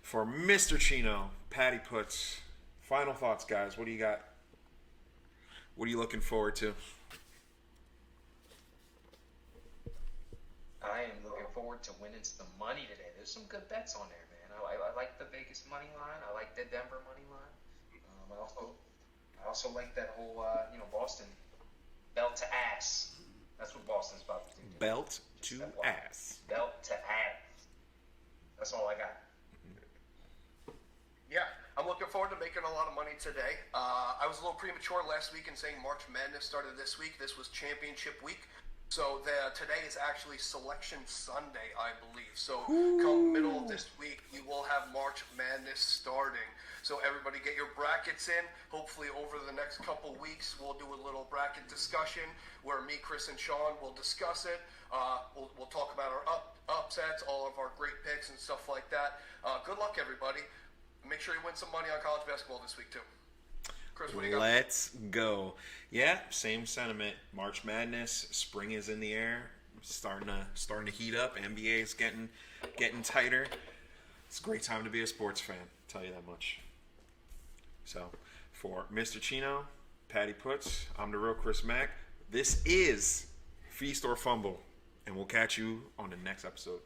For Mr. Chino, Patty Puts, final thoughts, guys. What do you got? What are you looking forward to? I am looking forward to winning some money today. There's some good bets on there, man. I like the Vegas money line. I like the Denver money line. I also like that whole Boston belt to ass. That's what Boston's about to do. Belt to ass. Belt to ass. That's all I got. Yeah, I'm looking forward to making a lot of money today. I was a little premature last week in saying March Madness started this week. This was championship week. So today is actually Selection Sunday, I believe. So come middle of this week, we will have March Madness starting. So everybody get your brackets in. Hopefully over the next couple weeks, we'll do a little bracket discussion where me, Chris, and Sean will discuss it. We'll talk about our upsets, all of our great picks and stuff like that. Good luck, everybody. Make sure you win some money on college basketball this week, too. Chris, what do you got? Let's go. Yeah, same sentiment. March Madness, spring is in the air, starting to heat up. NBA is getting tighter. It's a great time to be a sports fan. I'll tell you that much. So, for Mr. Chino, Patty Puts, I'm the real Chris Mack. This is Feast or Fumble, and we'll catch you on the next episode.